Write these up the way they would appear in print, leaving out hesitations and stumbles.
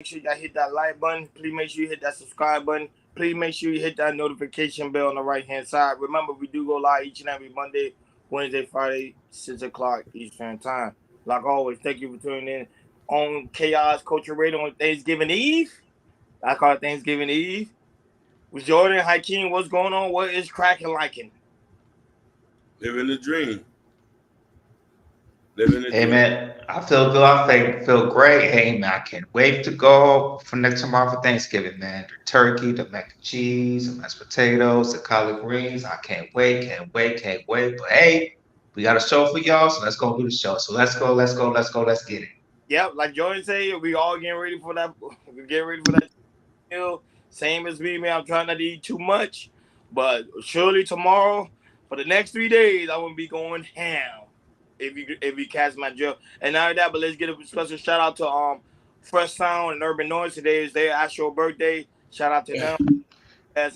sure y'all hit that like button. Please make sure you hit that subscribe button. Please make sure you hit that notification bell on the right hand side. Remember, we do go live each and every Monday, Wednesday, Friday, 6 o'clock Eastern time. Like always, thank you for tuning in on Chaos Culture Radio on Thanksgiving Eve. I call it Thanksgiving Eve. With Jordan, Hakeem, what's going on? What is cracking liking? Living the dream. Living the Hey dream. man, I feel good. I feel great. Hey man, I can't wait to go for next tomorrow for Thanksgiving, man. The turkey, the mac and cheese, the mashed potatoes, the collard greens. I can't wait, can't wait, can't wait. But hey, we got a show for y'all, so let's go do the show. So let's go, let's go, let's go, let's get it. Yep, like Jordan said, we all getting ready for that. We getting ready for that meal. Same as me, man. I'm trying not to eat too much, but surely tomorrow, for the next 3 days, I will be going ham. If you catch my drift. And not that, but let's get a special shout out to Fresh Sound and Urban Noise. Today is their actual birthday. Shout out to them. And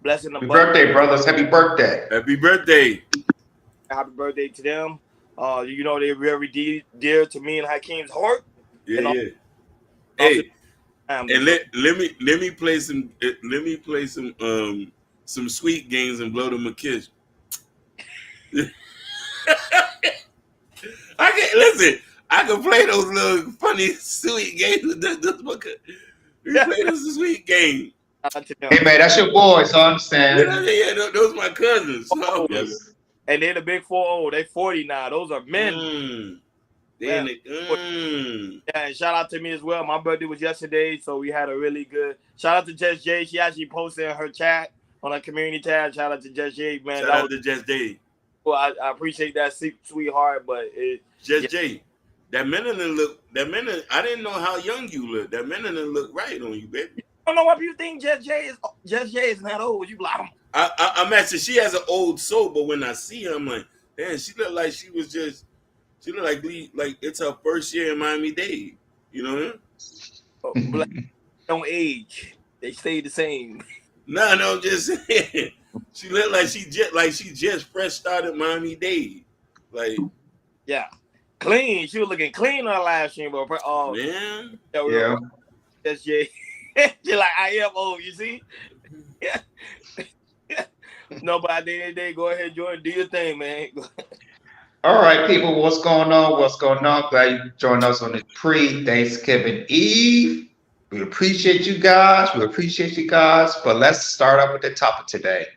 blessing Happy abundance. birthday, brothers. Happy birthday. Happy birthday. Happy birthday to them. You know they're very dear to me and Hakeem's heart. Yeah, And yeah. Hey, and let me play some sweet games and blow them a kiss. I can listen. I can play those little funny sweet games. We play those sweet games. Hey man, that's your boy, so I understand. Yeah, those my cousins. So, Yes. And they're the big 4-0. They 40 now. Those are men. Yeah, and shout out to me as well. My birthday was yesterday, so we had a really good. Shout out to Jess J. She actually posted in her chat on her community tab. Shout out to Jess J. Man, Shout out to Jess J. Well, I appreciate that sweetheart, but Jess J. That melanin look. That melanin. I didn't know how young you look. That melanin look right on you, baby. I don't know why people think Jess J is not old. You like I'm actually. She has an old soul, but when I see her, I'm like, damn. She look like she was just. She look like it's her first year in Miami-Dade. You know what I mean? Black don't age. They stay the same. No, I'm just saying. She look like she just fresh started Miami-Dade. Like, yeah, clean. She was looking clean on her live stream, but man, Yeah. Jess J. She like I am old. You see? Yeah. No, but at the end of the day, go ahead, Jordan. Do your thing, man. All right, people, what's going on? What's going on? Glad you joined us on this pre-Thanksgiving Eve. We appreciate you guys. But let's start up with the topic today.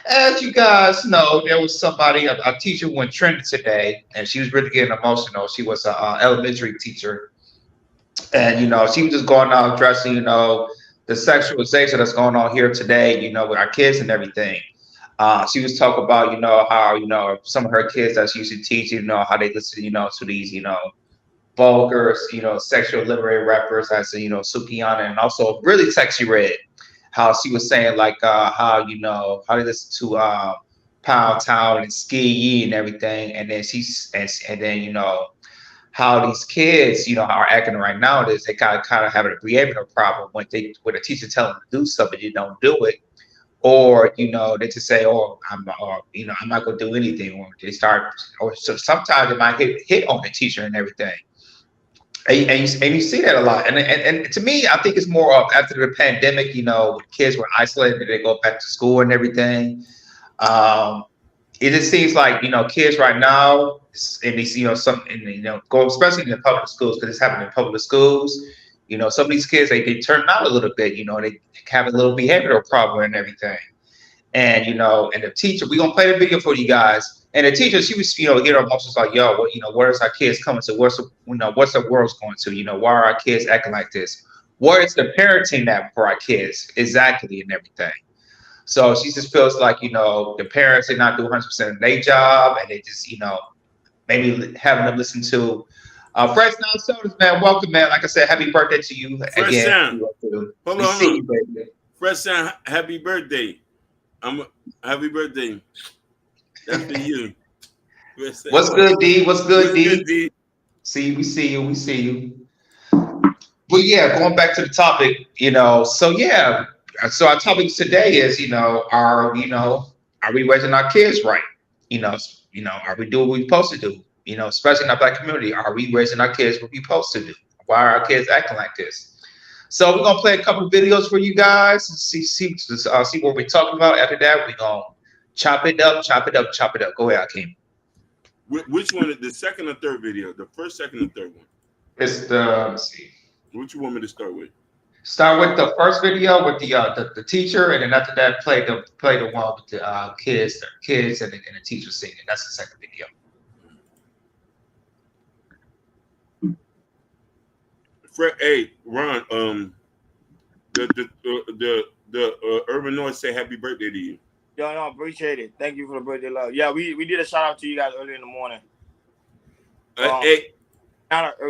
As you guys know, there was somebody, a teacher went trending today, and she was really getting emotional. She was an elementary teacher. And, she was just going out addressing, the sexualization that's going on here today, with our kids and everything. She was talking about, how, some of her kids that she used to teach, how they listen, to these, vulgar, sexual literary rappers as, Sukiana, and also really sexy red. How she was saying like how how they listen to Pound Town and Ski Yee and everything, and then and then how these kids are acting right now is they kind of have a behavioral problem when a teacher tell them to do something you don't do it, or they just say, oh, I'm not gonna do anything, or they start, or so sometimes they might hit on the teacher and everything. And you see that a lot, and to me, I think it's more of after the pandemic. When kids were isolated, they go back to school and everything. It just seems like kids right now, and these go especially in the public schools, because it's happening in public schools. Some of these kids they turn out a little bit. They have a little behavioral problem and everything. And and the teacher, we're gonna play the video for you guys. And the teacher, she was, getting emotions like, yo, where's our kids coming to? What's the world's going to? Why are our kids acting like this? Where is the parenting that for our kids exactly and everything? So she just feels like, the parents are not doing 100% of their job, and they just, maybe having them listen to Fresh Sound Sodas, man. Welcome, man. Like I said, happy birthday to you Fresh again. Sound. Hold on. You, Fresh Sound, happy birthday. Happy birthday. That's for you. What's good, D? What's good, D? Good, D? We see you. Well, yeah, going back to the topic, so yeah. So our topic today is, are we raising our kids right? Are we doing what we're supposed to do? Especially in our Black community, are we raising our kids what we're supposed to do? Why are our kids acting like this? So we're gonna play a couple of videos for you guys and see what we're talking about. After that, we're gonna chop it up, chop it up, chop it up. Go ahead, Akeem. Which one? The second or third video? The first, second, or third one? It's the let's see. What you want me to start with? Start with the first video with the teacher, and then after that, play the one with the kids, and the teacher singing. That's the second video. Hey, Ron. The Urban Noise say happy birthday to you. Yo, no, appreciate it. Thank you for the birthday love. Yeah, we did a shout out to you guys early in the morning. Hey,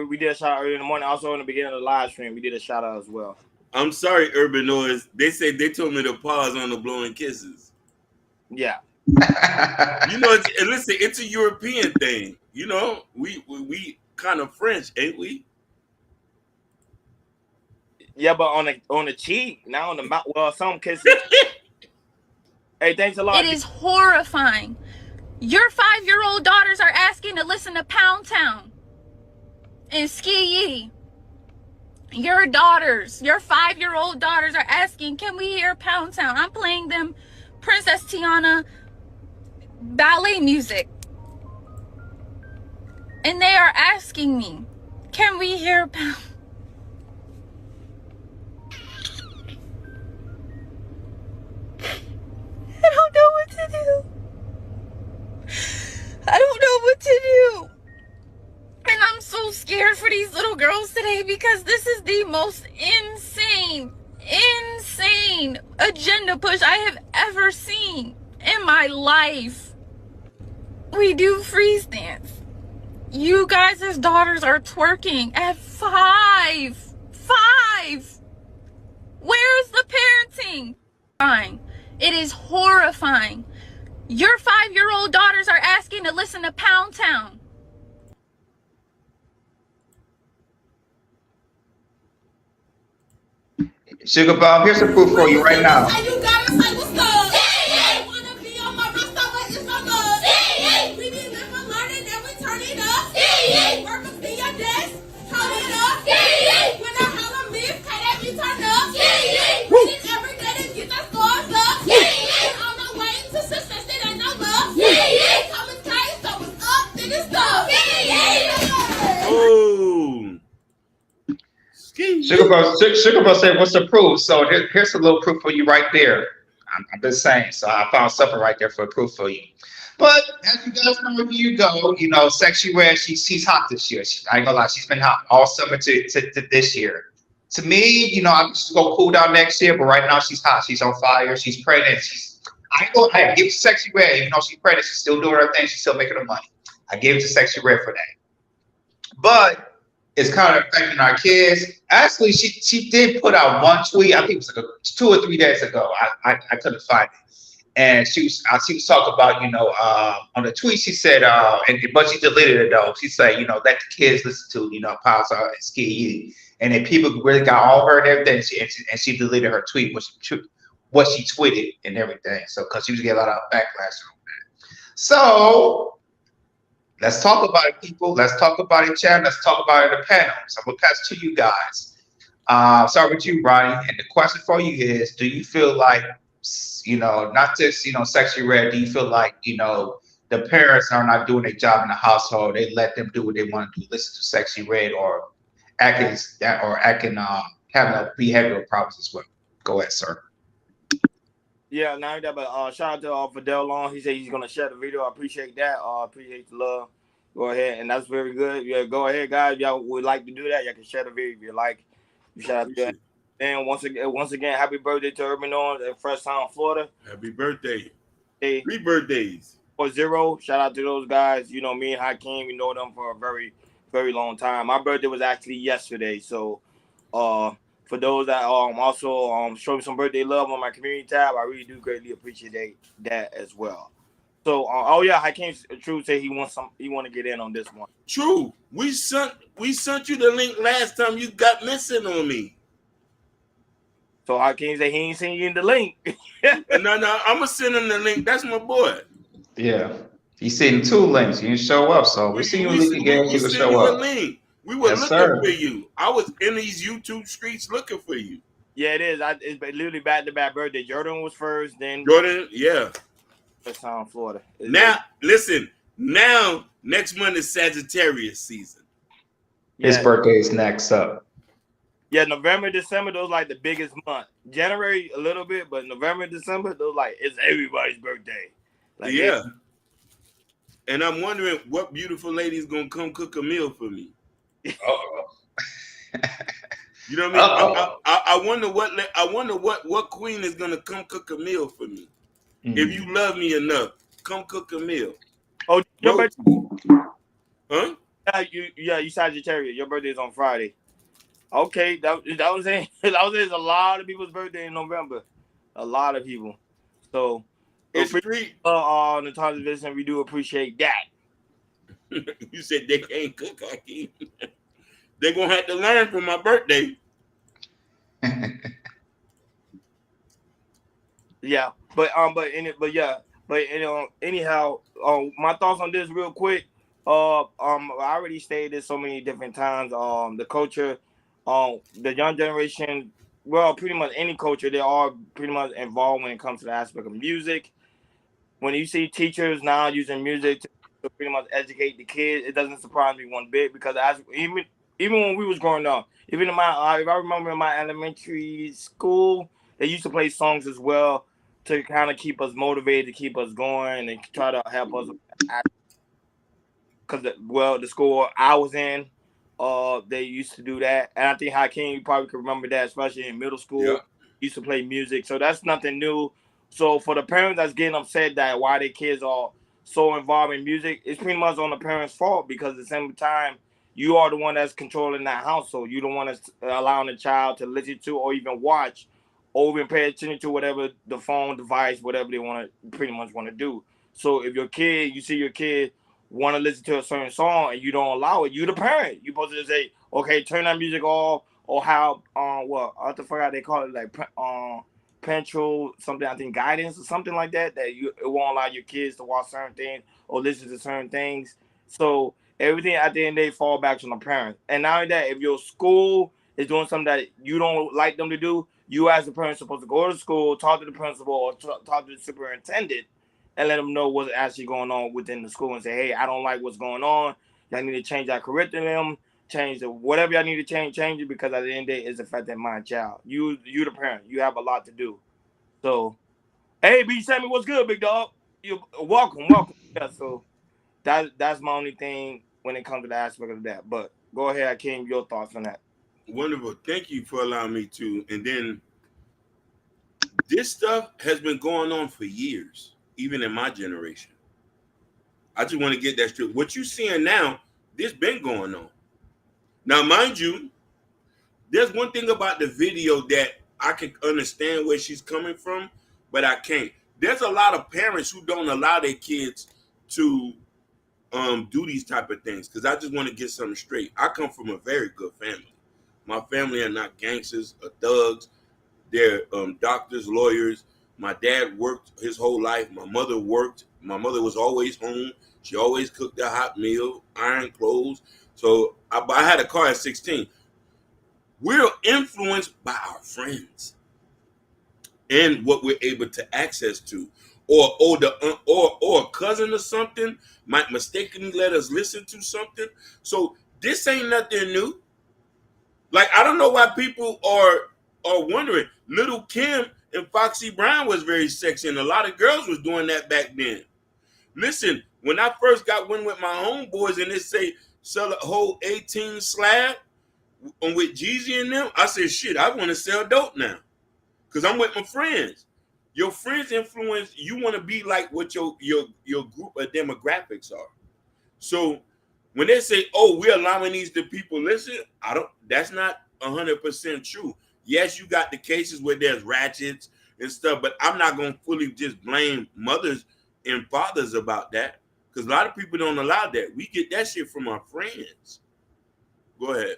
we did a shout out early in the morning. Also in the beginning of the live stream, we did a shout out as well. I'm sorry, Urban Noise. They told me to pause on the blowing kisses. Yeah. You know, listen, it's a European thing. You know, we kind of French, ain't we? Yeah, but on the cheek, not on the mouth. Well, some kisses. Hey, thanks a lot. It is horrifying. Your 5-year-old daughters are asking to listen to Pound Town and Ski Yee. Your 5-year-old daughters are asking, can we hear Pound Town? I'm playing them Princess Tiana ballet music. And they are asking me, can we hear Pound? I don't know what to do. I don't know what to do. And I'm so scared for these little girls today because this is the most insane agenda push I have ever seen in my life. We do freeze dance. You guys' daughters are twerking at 5. 5. Where's the parenting? Fine. It is horrifying. Your 5-year-old daughters are asking to listen to Pound Town. Sugar Bomb, here's some proof for you right now. You gotta say what's up. Hey, wanna be on my roster, but it's so good. Hey, we be living, learning, and we turn it up. Hey, work up to your desk, hold it up. Hey, when I holler miss, can that be turned up? Hey, reading every day to get that scores up. Hey, on the way to success, it ain't no love. Hey, coming tight, so it's up, then it's up. Hey, Oh. Sugar Buzz said, "What's the proof?" So here's a little proof for you right there. I'm just saying. So I found something right there for proof for you. But as you guys know, wherever you go, you know, Sexy Red, she's hot this year. I ain't gonna lie, she's been hot all summer to this year. To me, you know, I'm just gonna cool down next year. But right now, she's hot. She's on fire. She's pregnant. I give Sexy Red, even though she's pregnant, she's still doing her thing. She's still making her money. I give it to Sexy Red for that. But it's kind of affecting our kids. Actually, she did put out one tweet. I think it was like 2 or 3 days ago. I couldn't find it, and she was talking about, you know, on the tweet she said, but she deleted it though. She said, you know, let the kids listen to, you know, Power and Ski Yee. And then people really got all her and everything. And she deleted her tweet, what she tweeted and everything. So because she was getting a lot of backlash on that. So let's talk about it, people. Let's talk about it, chat. Let's talk about it in the panel. So I'm gonna pass to you guys. Start with you, Ronnie. And the question for you is: do you feel like, you know, not just, you know, Sexy Red? Do you feel like, you know, the parents are not doing their job in the household? They let them do what they want to do, listen to Sexy Red, or having behavioral problems as well. Go ahead, sir. Yeah, now that, but shout out to Fidel Long. He said he's gonna share the video. I appreciate that. Appreciate the love. Go ahead, and that's very good. Yeah, go ahead, guys. Y'all would like to do that. Y'all can share the video if you like. You shout out to that. And once again, happy birthday to Urban Norms at Fresh Town, Florida. Happy birthday. Hey, 3 birthdays. 0. Shout out to those guys. You know, me and Hakeem, we know them for a very, very long time. My birthday was actually yesterday. So for those that also show me some birthday love on my community tab, I really do greatly appreciate that as well. So Hakeem True said he want to get in on this one. True. We sent you the link last time you got missing on me. So Hakeem said he ain't seen you in the link. No, I'm gonna send him the link. That's my boy. Yeah. He sent 2 links. You didn't show up, so we see you link again. You can show up. Link. We were Yes, looking for sir. you. I was in these YouTube streets looking for you. Yeah, it is. It's literally back to back birthday. Jordan was first, then Jordan, yeah. Florida. Now, listen, now next month is Sagittarius season. His Yeah, birthday is next up. yeah. November, December, those like the biggest month. January a little bit, but November, December, those like it's everybody's birthday. Like Yeah. And I'm wondering what beautiful lady is gonna come cook a meal for me. Uh-oh. You know what I mean? Uh-oh. I wonder what queen is gonna come cook a meal for me. If Mm. you love me enough, come cook a meal. oh, your birthday? Huh? You Sagittarius. Your birthday is on Friday. Okay, that was saying that was saying a lot of people's birthday in November. A lot of people. So It's free. on the Times Vision, we do appreciate that. You said they can't cook. I can't. They're gonna have to learn from my birthday. Yeah, anyhow, my thoughts on this real quick. I already stated this so many different times. The culture, the young generation, well, pretty much any culture, they are pretty much involved when it comes to the aspect of music. When you see teachers now using music to pretty much educate the kids, it doesn't surprise me one bit because even when we was growing up, even in if I remember in my elementary school, they used to play songs as well to kind of keep us motivated, to keep us going, and try to help us. Because the school I was in, they used to do that, and I think Hakeem, you probably could remember that, especially in middle Yeah. school, used to play music. So that's nothing new. So for the parents that's getting upset that why their kids are so involved in music, it's pretty much on the parents' fault because at the same time you are the one that's controlling that household. You don't want to allowing the child to listen to or even watch or even pay attention to whatever the phone device, whatever they want to pretty much want to do. So if you see your kid want to listen to a certain song and you don't allow it, you the parent. You supposed to say, okay, turn that music off, or how I forgot they call it, like parental something, I think guidance or something like that, that it won't allow your kids to watch certain things or listen to certain things. So everything at the end of the day fall back on the parents. And not only that, if your school is doing something that you don't like them to do, you as a parent supposed to go to school, talk to the principal or talk to the superintendent and let them know what's actually going on within the school and say, hey, I don't like what's going on. Y'all need to change our curriculum, change whatever y'all need to change it, because at the end of the day, it's affecting my child. You the parent. You have a lot to do. So, hey, B Sammy, what's good, big dog? You welcome. Yeah, so that's my only thing when it comes to the aspect of that. But go ahead, Akeem, your thoughts on that. Wonderful. Thank you for allowing me to. And then this stuff has been going on for years, even in my generation. I just want to get that straight. What you seeing now, this been going on. Now, mind you, there's one thing about the video that I can understand where she's coming from, but I can't. There's a lot of parents who don't allow their kids to do these type of things, because I just want to get something straight. I come from a very good family. My family are not gangsters or thugs. They're doctors, lawyers. My dad worked his whole life. My mother worked. My mother was always home. She always cooked a hot meal, iron clothes. So I had a car at 16. We're influenced by our friends and what we're able to access to. Or a cousin or something might mistakenly let us listen to something. So this ain't nothing new. Like, I don't know why people are wondering. Little Kim and Foxy Brown was very sexy, and a lot of girls was doing that back then. Listen, when I first got one with my homeboys and they say sell a whole 18 slab with Jeezy in them, I said, shit, I want to sell dope now. Because I'm with my friends. Your friends influence, you want to be like what your group of demographics are. So when they say, oh, we're allowing these to people listen, that's not 100% true. Yes, you got the cases where there's ratchets and stuff, but I'm not going to fully just blame mothers and fathers about that, because a lot of people don't allow that. We get that shit from our friends. Go ahead.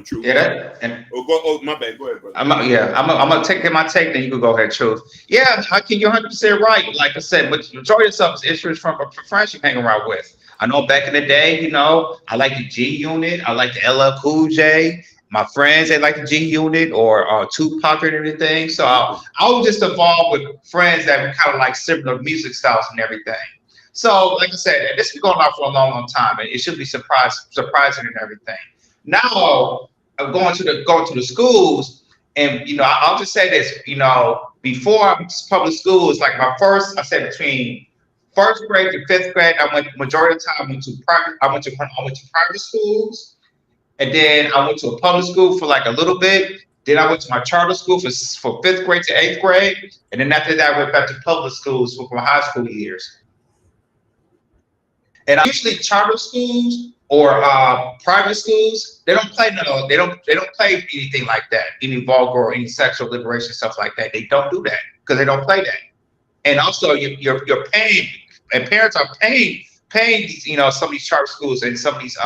True. Yeah, and My bad. Go ahead, brother. I'm gonna take my take. Then you can go ahead, Truth. Yeah, I can. You're 100% right. Like I said, but majority of stuff is issues from friends you hang around with. I know back in the day, I like the G Unit, I like the LL Cool J. My friends, they like the G Unit or Tupac and everything. So I was just involved with friends that were kind of like similar music styles and everything. So, like I said, this has been going on for a long, long time, and it should be surprising and everything. Now, I'm going to the schools, and I'll just say this. Before I went to public schools, like I said between first grade to fifth grade, I went majority of the time. I went to private schools, and then I went to a public school for like a little bit. Then I went to my charter school for fifth grade to eighth grade, and then after that, I went back to public schools for my high school years. And usually charter schools or private schools, they don't play no, they don't play anything like that, any vulgar or any sexual liberation stuff like that. They don't do that because they don't play that. And also you're paying, and parents are paying these, some of these charter schools and some of these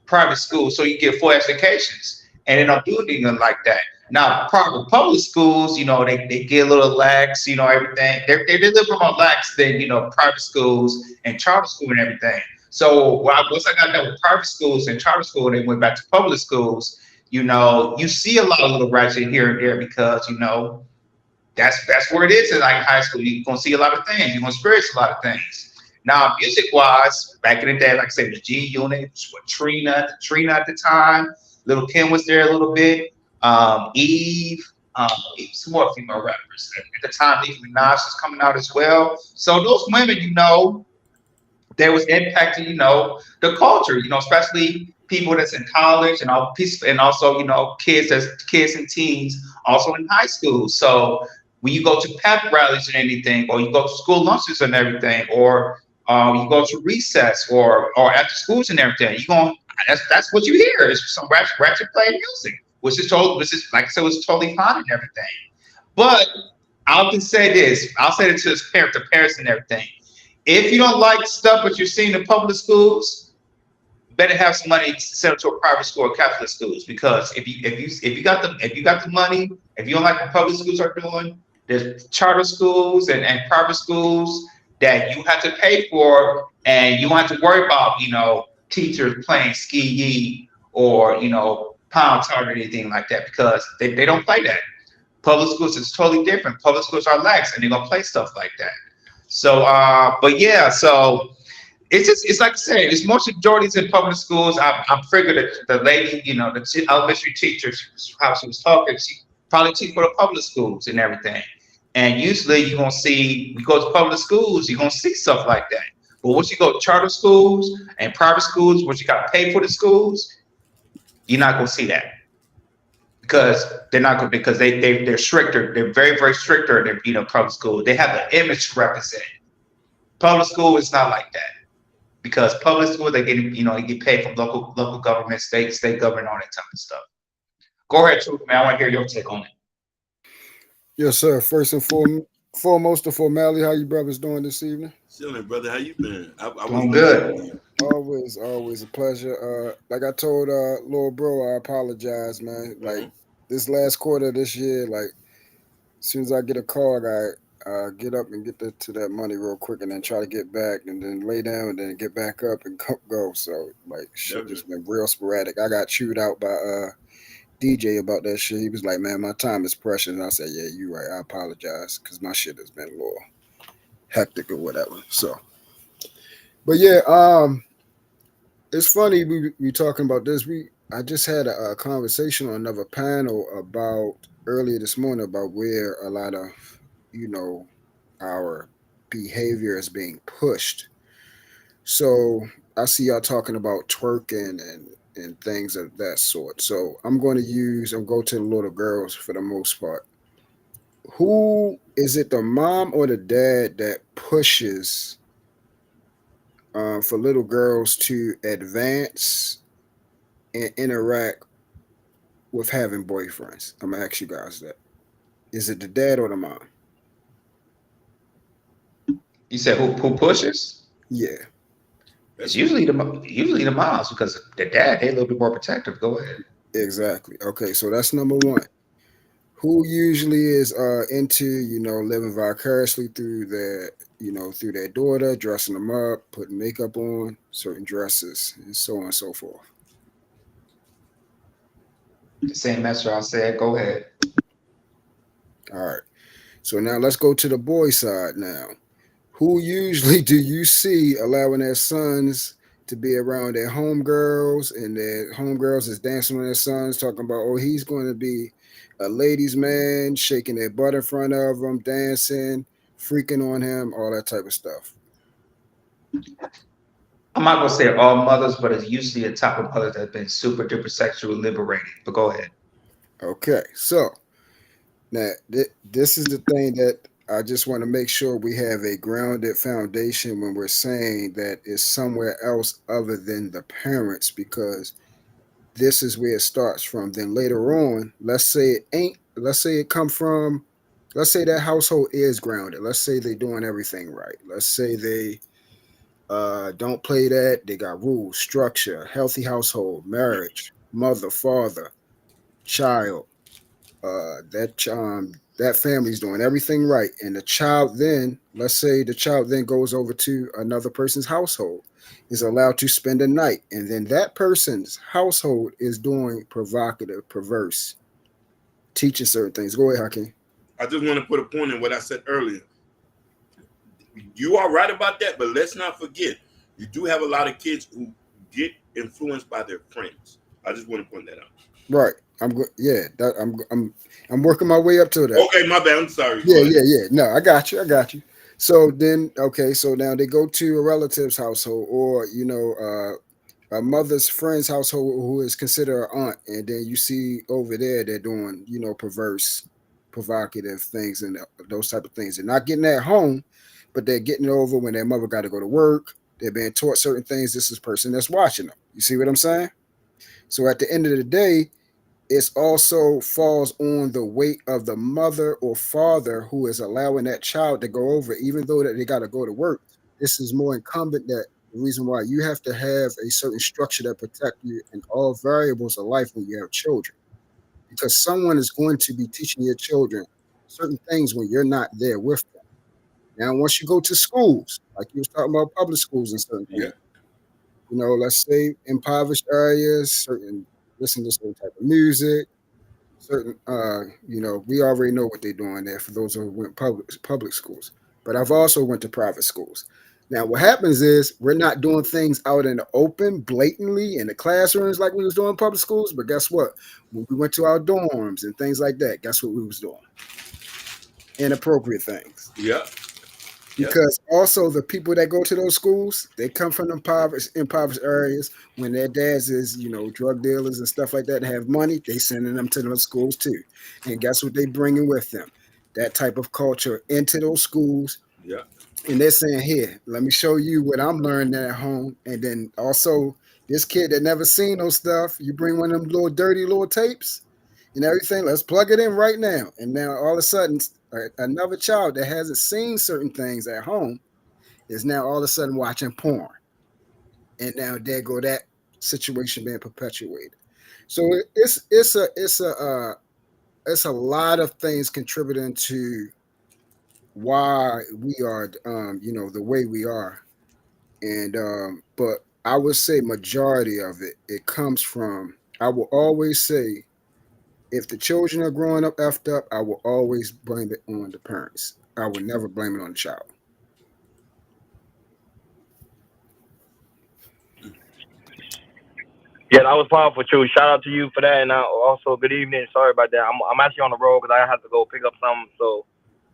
private schools so you get full educations, and they don't do anything like that. Now, private public schools, they get a little lax, everything. They're a little bit more lax than private schools and charter school and everything. So once I got done with private schools and charter school, and they went back to public schools, you see a lot of little ratchet here and there because that's where it is in like high school. You're gonna see a lot of things. You're gonna experience a lot of things. Now, music wise, back in the day, like I said, the G Unit with Trina at the time. Little Kim was there a little bit. Eve, some more female rappers. At the time, Nicki Minaj was coming out as well. So those women, they was impacting, the culture, especially people that's in college and also, kids and teens also in high school. So when you go to pep rallies and anything, or you go to school lunches and everything, or you go to recess or after schools and everything, that's what you hear is some ratchet play music, which is like I said, was totally fine and everything. But I'll just say this, I'll say it to the parents and everything. If you don't like stuff that you're seeing in public schools, better have some money to send it to a private school or Catholic schools, because if you got the money, if you don't like what public schools are doing, there's charter schools and private schools that you have to pay for, and you don't have to worry about teachers playing ski yee or pound tart or anything like that, because they don't play that. Public schools is totally different. Public schools are lax and they're gonna play stuff like that. So but yeah, so it's like I said, it's most majorities in public schools. I figured that the lady, the elementary teacher, how she was talking, she probably teach for the public schools and everything. And usually you're gonna see, you go to public schools, you're gonna see stuff like that. But once you go to charter schools and private schools, once you gotta pay for the schools, you're not gonna see that. Because they're not going, because they're stricter. They're very, very stricter than public school. They have the image to represent. Public school is not like that, because public school they get paid from local government, state government, all that type of stuff. Go ahead, Truth, man. I want to hear your take on it. Yes, sir. First and foremost, the formality. How you brothers doing this evening? Chilling, brother. How you been? I'm good. Always a pleasure. Like I told little bro, I apologize, man. Like this last quarter of this year, like as soon as I get a call, I get up and get to that money real quick, and then try to get back, and then lay down, and then get back up and go. So like shit just been real sporadic. I got chewed out by DJ about that shit. He was like, "Man, my time is precious." And I said, "Yeah, you right. I apologize because my shit has been a little hectic or whatever." So, but yeah, it's funny we talking about this. I just had a conversation on another panel about earlier this morning about where a lot of our behavior is being pushed. So I see y'all talking about twerking and things of that sort. So I'm going to go to the little girls for the most part. Who is it, the mom or the dad that pushes for little girls to advance and interact with having boyfriends? I'm gonna ask you guys that. Is it the dad or the mom? You said who pushes? Yeah. It's usually the moms, because the dad, they a little bit more protective. Go ahead. Exactly. Okay, so that's number one. who usually is into, living vicariously through through their daughter, dressing them up, putting makeup on, certain dresses, and so on and so forth. The same answer I said. Go ahead. All right. So now let's go to the boy side now. Who usually do you see allowing their sons to be around their homegirls, and their homegirls is dancing with their sons, talking about, oh, he's going to be a ladies' man, shaking their butt in front of them, dancing, freaking on him, all that type of stuff. I'm not gonna say all mothers, but it's usually a type of mother that's been super duper sexually liberated. But go ahead. Okay, so now this is the thing that I just want to make sure we have a grounded foundation when we're saying that it's somewhere else other than the parents, because this is where it starts from. Then later on, let's say it ain't, let's say it come from, let's say that household is grounded. Let's say they're doing everything right. Let's say they don't play that. They got rules, structure, healthy household, marriage, mother, father, child. That family's doing everything right, and the child then, let's say the child then goes over to another person's household, is allowed to spend a night, and then that person's household is doing provocative, perverse, teaching certain things. Go ahead, Hakeem. I just want to put a point in what I said earlier. You are right about that, but let's not forget, you do have a lot of kids who get influenced by their friends. I just want to point that out. Right. I'm good. Yeah, I'm working my way up to that. Okay, my bad. I'm sorry. Yeah. No, I got you. So then, okay, so now they go to a relative's household, or a mother's friend's household who is considered an aunt, and then you see over there they're doing, perverse, provocative things and those type of things. They're not getting that at home, but they're getting it over when their mother got to go to work. They're being taught certain things. This is a person that's watching them. You see what I'm saying? So at the end of the day, it also falls on the weight of the mother or father who is allowing that child to go over, even though that they got to go to work. This is more incumbent that the reason why you have to have a certain structure that protect you in all variables of life when you have children, because someone is going to be teaching your children certain things when you're not there with them. Now, once you go to schools, like you was talking about public schools and certain things, let's say impoverished areas, listen to certain type of music, certain we already know what they're doing there for those who went public schools. But I've also went to private schools. Now what happens is we're not doing things out in the open blatantly in the classrooms like we was doing in public schools, but guess what? When we went to our dorms and things like that, guess what we was doing? Inappropriate things. Yeah. Because also the people that go to those schools, they come from impoverished areas. When their dads is, drug dealers and stuff like that, and have money, they sending them to those schools too. And guess what they bringing with them? That type of culture into those schools. Yeah. And they're saying, here, let me show you what I'm learning at home. And then also this kid that never seen no stuff, you bring one of them little dirty little tapes and everything. Let's plug it in right now. And now all of a sudden, another child that hasn't seen certain things at home is now all of a sudden watching porn, and now there go that situation being perpetuated. So it's a lot of things contributing to why we are the way we are, and but I would say majority of it comes from, I will always say, if the children are growing up effed up, I will always blame it on the parents. I will never blame it on the child. Yeah, that was powerful, too. Shout out to you for that, and also good evening. Sorry about that. I'm actually on the road because I have to go pick up something, so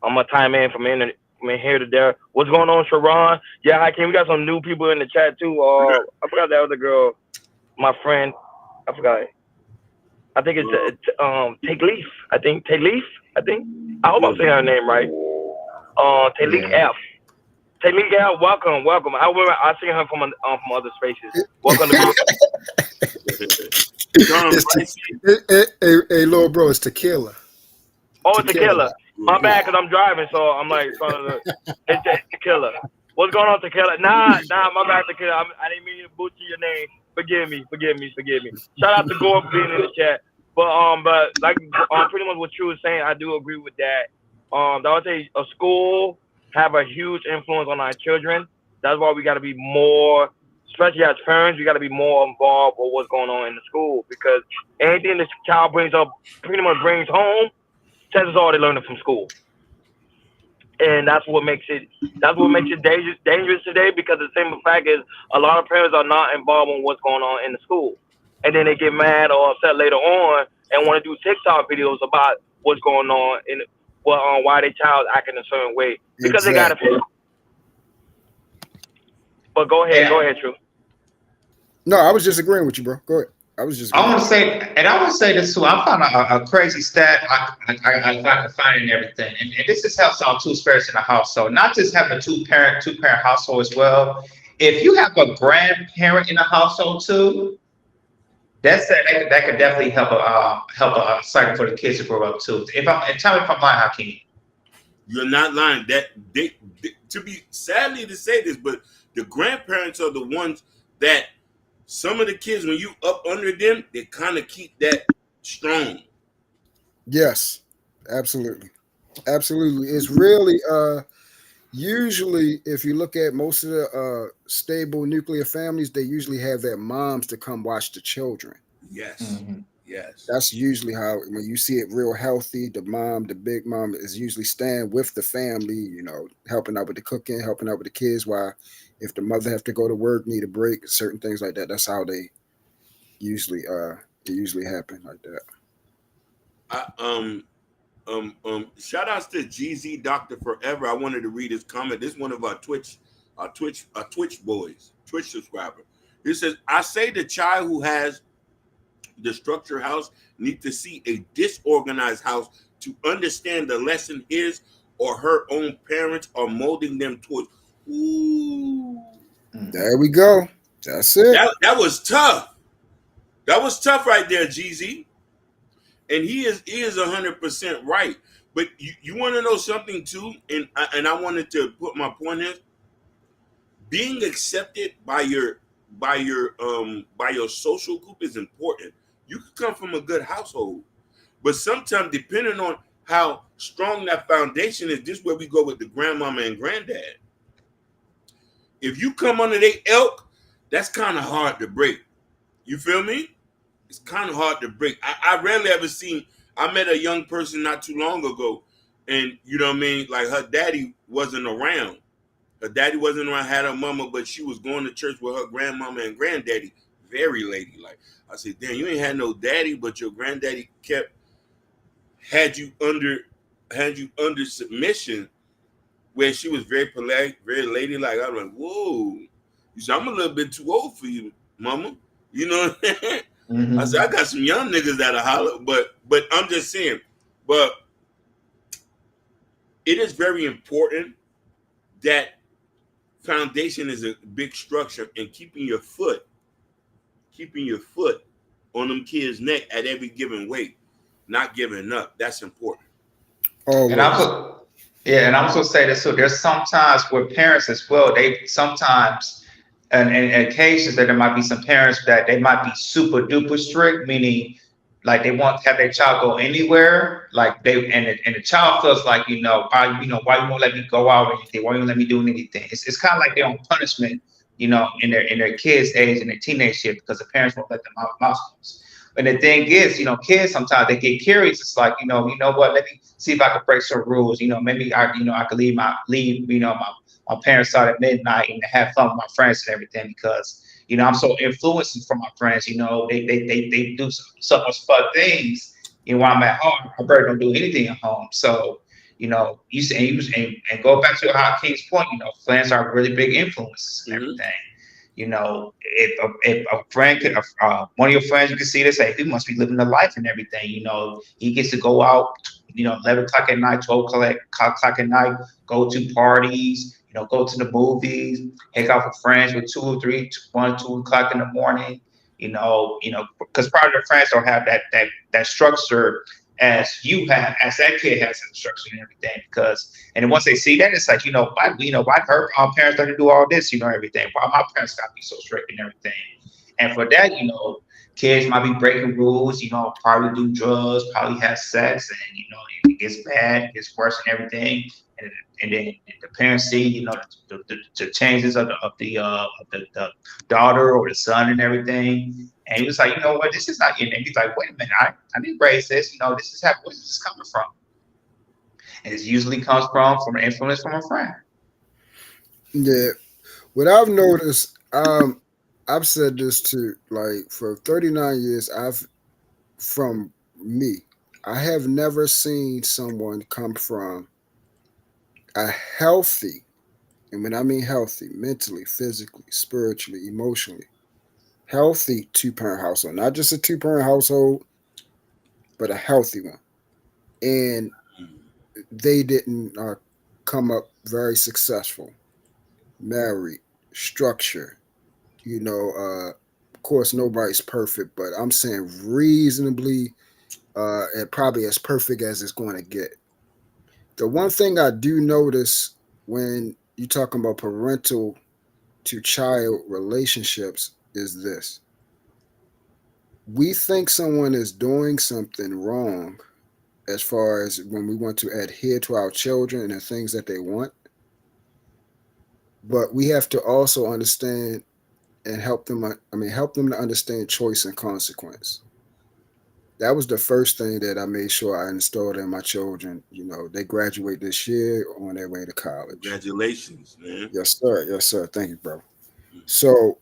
I'm gonna time in from here to there. What's going on, Sharon? Yeah, Hakeem, we got some new people in the chat too. I forgot that other girl, my friend. I forgot. I think it's Take Leaf. I think Take Leaf. I hope I'm saying her name right. Take Leaf F. Take Leaf F. Welcome. I seen her from other spaces. Welcome to Hey, little bro, it's Tequila. Oh, it's Tequila. My bad, because I'm driving, so I'm like, it's Tequila. What's going on, Tequila? Nah, my bad, Tequila. I didn't mean to butcher your name. Forgive me. Shout out to Gore for being in the chat. But like pretty much what you were saying, I do agree with that. I would say a school have a huge influence on our children. That's why we got to be more, especially as parents, we got to be more involved with what's going on in the school because anything this child brings up, pretty much brings home, chances are they learn it from school, and that's what makes it dangerous today because the simple fact is a lot of parents are not involved in what's going on in the school, and then they get mad or upset later on and want to do TikTok videos about what's going on and why their child acting a certain way because they got to. Exactly. But go ahead, True. No, I was just agreeing with you, bro. Go ahead. I was just I agreeing. want to say, and I want to say this too. I found a crazy stat I can find in everything, and this just helps out two spirits in the household. Not just having a two parent household as well. If you have a grandparent in the household too, that could definitely help a cycle for the kids to grow up too. If I and tell me if I'm lying, Hakeem. You're not lying. That they to be sadly to say this, but the grandparents are the ones that some of the kids when you up under them, they kind of keep that strong. Yes, absolutely, absolutely. It's really usually if you look at most of the stable nuclear families, they usually have their moms to come watch the children. Yes, Mhm. yes. That's usually how when you see it real healthy, the mom, the big mom is usually staying with the family, helping out with the cooking, helping out with the kids. While if the mother have to go to work, need a break, certain things like that. That's how they usually it usually happen like that. I, shout outs to GZ Doctor Forever. I wanted to read his comment. This is one of our Twitch boys, Twitch subscriber. He says, I say the child who has the structured house need to see a disorganized house to understand the lesson his or her own parents are molding them towards. Ooh. There we go. That's it. That was tough. That was tough right there, GZ. And he is 100% right. But you want to know something too, and I wanted to put my point in. Being accepted by your social group is important. You could come from a good household, but sometimes depending on how strong that foundation is, this is where we go with the grandmama and granddad. If you come under their elk, that's kind of hard to break. You feel me? It's kind of hard to break. I rarely ever seen. I met a young person not too long ago, and you know what I mean. Like her daddy wasn't around. Her daddy wasn't around. Had her mama, but she was going to church with her grandmama and granddaddy. Very ladylike. I said, "Damn, you ain't had no daddy, but your granddaddy had you under submission." Where she was very polite, very ladylike. I was like, "Whoa." You said, "I'm a little bit too old for you, mama." You know what I mean? I said, I got some young niggas that'll holler, but I'm just saying. But it is very important that foundation is a big structure and keeping your foot on them kids' neck at every given weight, not giving up. That's important. And Always. yeah, and I also say this. So there's sometimes with parents as well. They sometimes, and occasions that there might be some parents that they might be super duper strict, meaning like they want to have their child go anywhere, like and the child feels like why you won't let me go out or anything, why you won't let me do anything. It's kind of like their own punishment, in their kids' age and their teenage year because the parents won't let them out of house. And the thing is, kids sometimes they get curious. It's like, you know what? Let me see if I can break some rules. Maybe I could leave, my parents out at midnight and have fun with my friends and everything because, I'm so influenced from my friends. They do so much fun things. While I'm at home, I barely don't do anything at home. So, and go back to King's point. Friends are really big influences and Mm-hmm. everything. If a friend could, one of your friends, you can see this, hey, he must be living the life and everything. He gets to go out, 11 o'clock at night, 12 o'clock at night, go to parties, go to the movies, hang out with friends with 2 or 3, 1, 2 o'clock in the morning. Because probably the friends don't have that structure as you have, as that kid has the structure and everything. And then once they see that, it's like, why her parents don't do all this, everything. Why my parents got to be so strict and everything. And for that, kids might be breaking rules, probably do drugs, probably have sex, and if it gets bad, it gets worse and everything. And, and then the parents see, the changes of the daughter or the son and everything. And he was like, you know what, this is not getting. And he's like, wait a minute, I didn't raise this. This is where's this coming from? And it usually comes from an influence from a friend. Yeah. What I've noticed, I've said this too, like for 39 years, from me, I have never seen someone come from a healthy, and when I mean healthy, mentally, physically, spiritually, emotionally, healthy two-parent household, not just a two-parent household, but a healthy one. And they didn't come up very successful, married, structure. Of course, nobody's perfect, but I'm saying reasonably, and probably as perfect as it's going to get. The one thing I do notice when you're talking about parental to child relationships is this: we think someone is doing something wrong as far as when we want to adhere to our children and the things that they want. But we have to also understand and help them to understand choice and consequence. That was the first thing that I made sure I installed in my children. They graduate this year on their way to college. Congratulations, man. Yes, sir. Yes, sir. Thank you, bro. So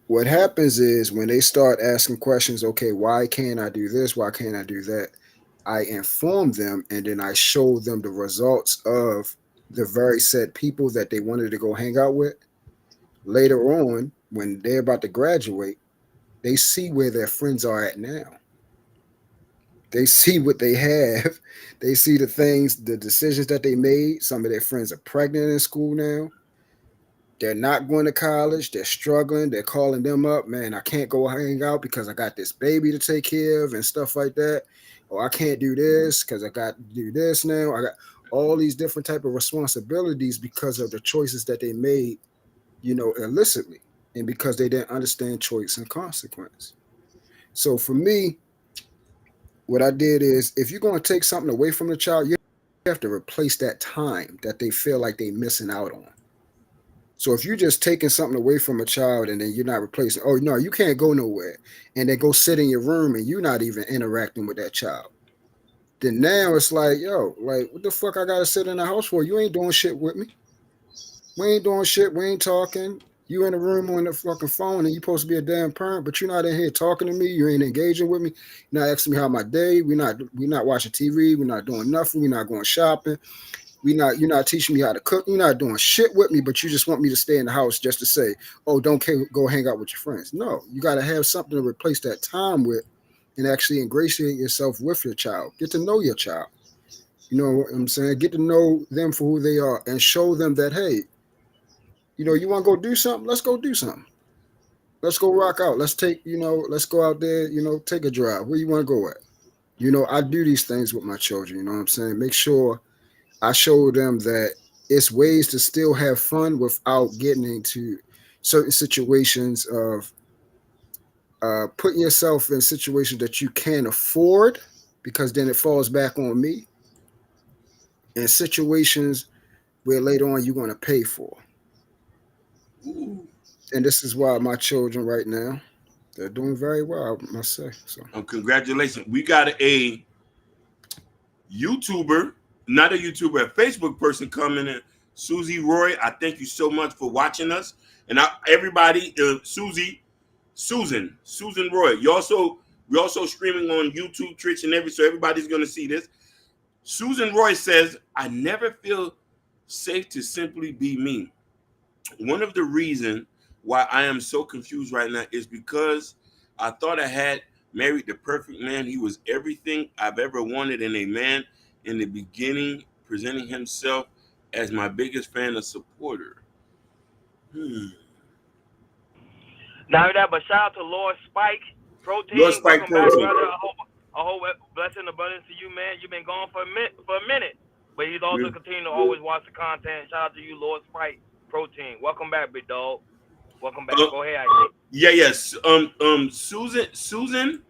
what happens is when they start asking questions, okay, why can't I do this? Why can't I do that? I inform them, and then I show them the results of the very said people that they wanted to go hang out with. Later on, when they're about to graduate, they see where their friends are at now. They see what they have. They see the things, the decisions that they made. Some of their friends are pregnant in school now. They're not going to college. They're struggling. They're calling them up. Man, I can't go hang out because I got this baby to take care of and stuff like that. Or I can't do this because I got to do this now. I got all these different type of responsibilities because of the choices that they made, illicitly, and because they didn't understand choice and consequence. So for me, what I did is, if you're going to take something away from the child, you have to replace that time that they feel like they're missing out on. So if you're just taking something away from a child and then you're not replacing, oh no, you can't go nowhere, and then go sit in your room and you're not even interacting with that child, then now it's like, yo, like, what the fuck I gotta sit in the house for? You ain't doing shit with me. We ain't doing shit. We ain't talking. You in the room on the fucking phone and you supposed to be a damn parent, but you're not in here talking to me. You ain't engaging with me. You're not asking me how my day. We're not watching TV. We're not doing nothing. We're not going shopping. You're not teaching me how to cook. You're not doing shit with me, but you just want me to stay in the house just to say, oh, don't go hang out with your friends. No, you got to have something to replace that time with and actually ingratiate yourself with your child. Get to know your child. You know what I'm saying? Get to know them for who they are and show them that, hey, you want to go do something? Let's go do something. Let's go rock out. Let's go out there, take a drive. Where you want to go at? I do these things with my children, you know what I'm saying? Make sure I show them that it's ways to still have fun without getting into certain situations of putting yourself in situations that you can't afford, because then it falls back on me, and situations where later on you're going to pay for. Ooh. And this is why my children right now, they're doing very well, I must say. So, Congratulations. We got a YouTuber, not a YouTuber, a Facebook person coming in. Susie Roy, I thank you so much for watching us. And everybody, Susan Roy. We're also streaming on YouTube, Twitch, and so everybody's going to see this. Susan Roy says, I never feel safe to simply be me. One of the reasons why I am so confused right now is because I thought I had married the perfect man. He was everything I've ever wanted in a man in the beginning, presenting himself as my biggest fan and supporter. Now that, but shout out to Lord Spike Protein. Lord Spike Welcome back, Protein. brother. I hope blessing and abundance to you, man. You've been gone for a minute, but he's also continuing to always watch the content. Shout out to you, Lord Spike Protein. Welcome back, big dog. Welcome back. Go ahead, Isaac. Yes. Susan.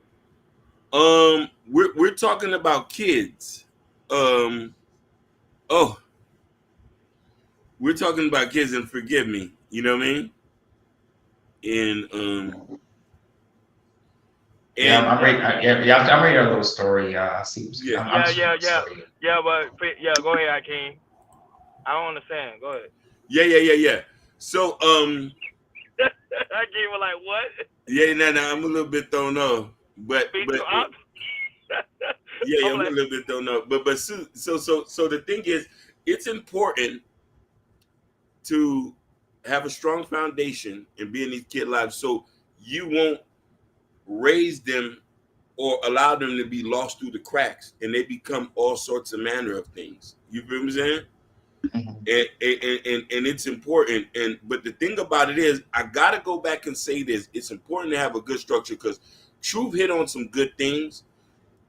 We're talking about kids. Um, oh, we're talking about kids, and forgive me. You know what I mean? And Yeah, and I'm reading. Yeah, I'm reading a little story. I see. yeah, I'm Yeah, just yeah, reading the yeah, story. yeah. But yeah, go ahead, Akeem. I don't understand. Go ahead. yeah. So Akeem was like, what? yeah, nah, I'm a little bit thrown off, but Me too. yeah, I'm I'm a like, little bit thrown off. But so the thing is, it's important to have a strong foundation and be in these kids' lives, so you won't raise them or allow them to be lost through the cracks and they become all sorts of manner of things. You feel what I'm saying? Mhm. And it's important. And but the thing about it is, I gotta go back and say this: it's important to have a good structure because Truth hit on some good things,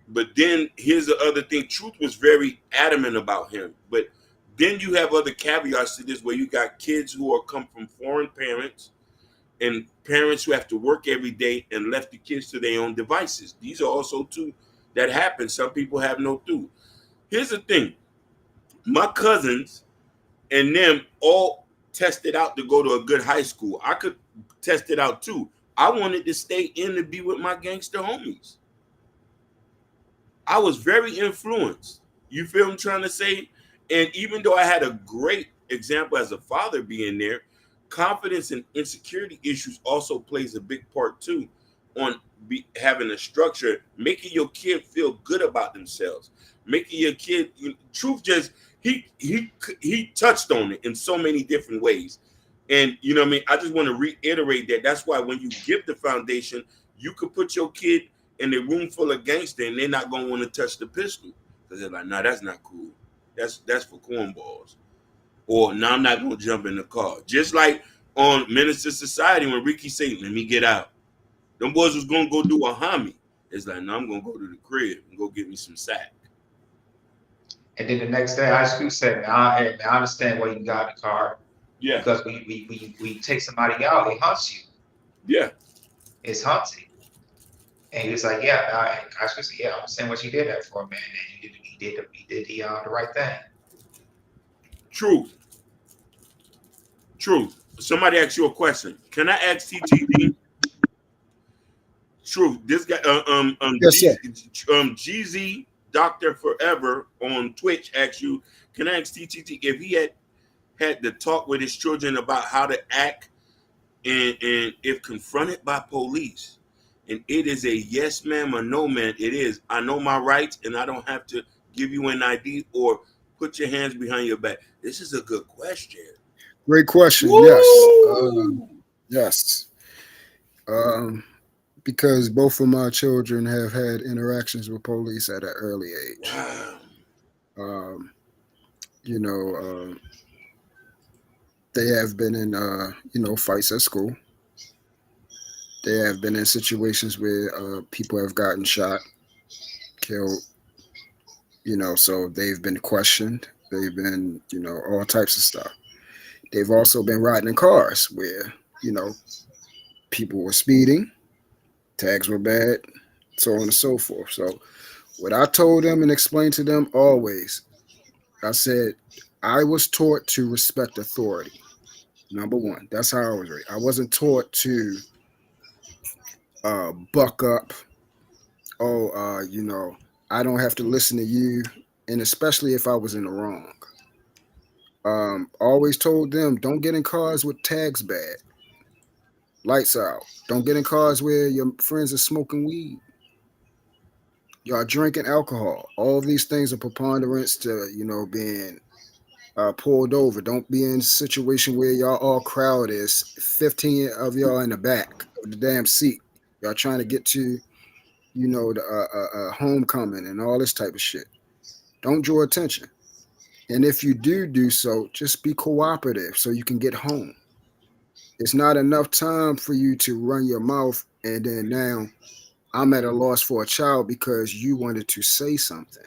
but then here's the other thing: Truth was very adamant about him, but then you have other caveats to this where you got kids who are come from foreign parents and parents who have to work every day and left the kids to their own devices. These are also too that happen. Some people have no clue. Here's the thing: my cousins and them all tested out to go to a good high school. I could test it out too. I wanted to stay in to be with my gangster homies. I was very influenced. You feel what I'm trying to say? And even though I had a great example as a father being there, confidence and insecurity issues also plays a big part too on having a structure, making your kid feel good about themselves, making your kid. Truth just he touched on it in so many different ways, and you know what I mean. I just want to reiterate that. That's why when you give the foundation, you could put your kid in a room full of gangsters, and they're not gonna want to touch the pistol because they're like, "No, that's not cool. That's for cornballs." Or, "No, I'm not gonna jump in the car." Just like on Minister Society when Ricky said, "Let me get out," them boys was gonna go do a homie. It's like, "No, I'm gonna go to the crib and go get me some sack." And then the next day, Ice Cube said, "Hey, man, I understand why you got in the car Yeah, because we take somebody out, it hunts you. yeah, It's hunting." And he was like, "Yeah." And Ice Cube said, "Yeah, I understand what you did that for, man. And you did the right thing." truth, truth. Somebody asked you a question. Can I ask TTD? Truth. This guy, Yes, sir. GZ Doctor Forever on Twitch asked you, can I ask TTT if he had to talk with his children about how to act and if confronted by police, and it is a yes ma'am or no ma'am, it is. I know my rights and I don't have to give you an ID or put your hands behind your back. This is a good question. Great question. Yes. Woo! Yes. Um, because both of my children have had interactions with police at an early age. Wow. Um, you know, they have been in, fights at school. They have been in situations where people have gotten shot, killed. So they've been questioned. They've been, all types of stuff. They've also been riding in cars where, you know, people were speeding, tags were bad, so on and so forth. So what I told them and explained to them always, I said, I was taught to respect authority. Number one, that's how I was raised. I wasn't taught to buck up. Oh, I don't have to listen to you, and especially if I was in the wrong. Always told them, don't get in cars with tags bad, lights out. Don't get in cars where your friends are smoking weed. Y'all drinking alcohol. All of these things are preponderance to, being pulled over. Don't be in a situation where y'all all crowd is 15 of y'all in the back of the damn seat. Y'all trying to get to, the homecoming and all this type of shit. Don't draw attention. And if you do so, just be cooperative so you can get home. It's not enough time for you to run your mouth and then now I'm at a loss for a child because you wanted to say something.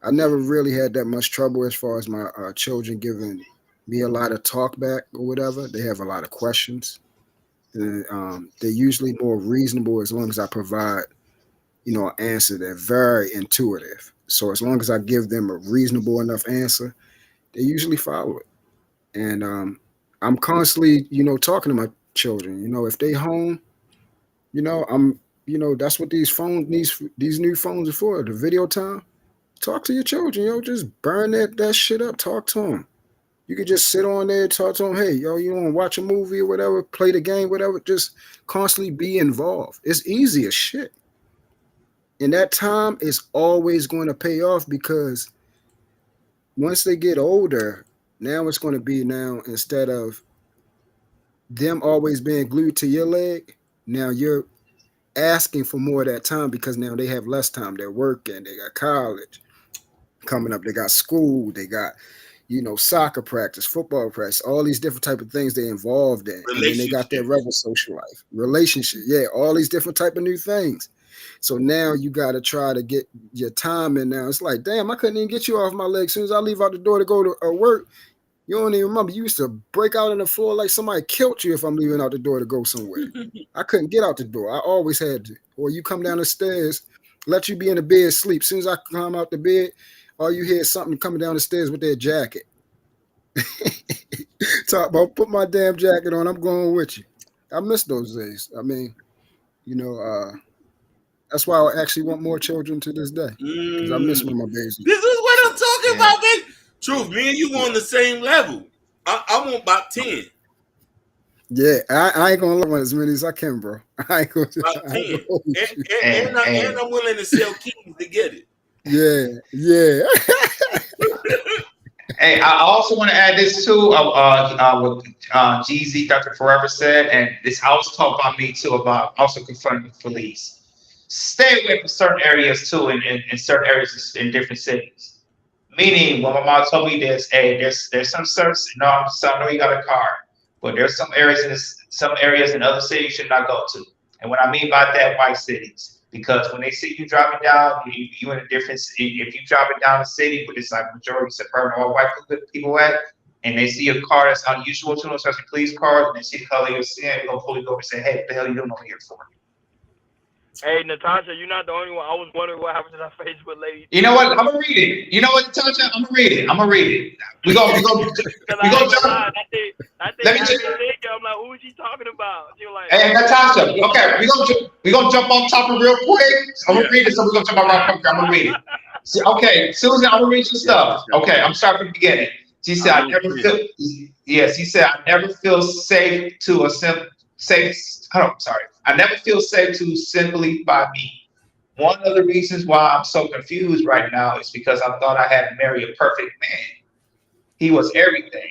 I never really had that much trouble as far as my children giving me a lot of talk back or whatever. They have a lot of questions. They're usually more reasonable as long as I provide, an answer that's very intuitive. So as long as I give them a reasonable enough answer, they usually follow it. And I'm constantly, talking to my children. If they home, I'm, that's what these new phones are for. The video time. Talk to your children, Just burn that shit up. Talk to them. You could just sit on there, talk to them. Hey, you want to watch a movie or whatever, play the game, whatever. Just constantly be involved. It's easy as shit. And that time is always going to pay off because once they get older, now it's going to be instead of them always being glued to your leg, now you're asking for more of that time because now they have less time. They're working, they got college coming up, they got school, they got soccer practice, football practice, all these different type of things they involved in. And then they got their regular social life, relationship, all these different type of new things. So now you got to try to get your time in now. It's like, damn, I couldn't even get you off my leg. As soon as I leave out the door to go to work, you don't even remember. You used to break out on the floor like somebody killed you if I'm leaving out the door to go somewhere. I couldn't get out the door. I always had to. Or you come down the stairs, let you be in the bed, sleep. As soon as I come out the bed, all you hear is something coming down the stairs with their jacket. Talk about put my damn jacket on. I'm going with you. I miss those days. I mean, that's why I actually want more children to this day. Because I miss when my babies. This is what I'm talking about, man. Truth, me and you on the same level. I want about 10. Yeah, I ain't gonna love as many as I can, bro. I ain't gonna. About 10. And I'm willing to sell keys to get it. Yeah. Hey, I also want to add this too. What GZ Dr. Forever said, and this also talked about me too about also confronting the police. Stay away from certain areas too, in certain areas in different cities. Meaning, when my mom told me this, hey, there's some service. No, I know you got a car, but there's some areas in other cities you should not go to. And what I mean by that, white cities, because when they see you driving down, you in a different. If you driving down the city, but it's like majority suburban or white people at, and they see a car that's unusual to them, especially police cars, and they see the color of your skin, they're gonna pull you over and say, hey, what the hell you doing over here for? Hey, Natasha, you're not the only one. I was wondering what happened to that Facebook lady. You know what? I'm gonna read it. You know what, Natasha? I'm gonna read it. We go jump. Let me just. I'm like, who is she talking about? She was like, hey, Natasha. Okay, we gonna jump on top of real quick. I'm gonna read it, so we're gonna jump on right quick. I'm gonna read it. See, okay, Susan, I'm gonna read your stuff. Okay, I'm starting from the beginning. She said, I never feel safe to I never feel safe to simply by me. One of the reasons why I'm so confused right now is because I thought I had married a perfect man. He was everything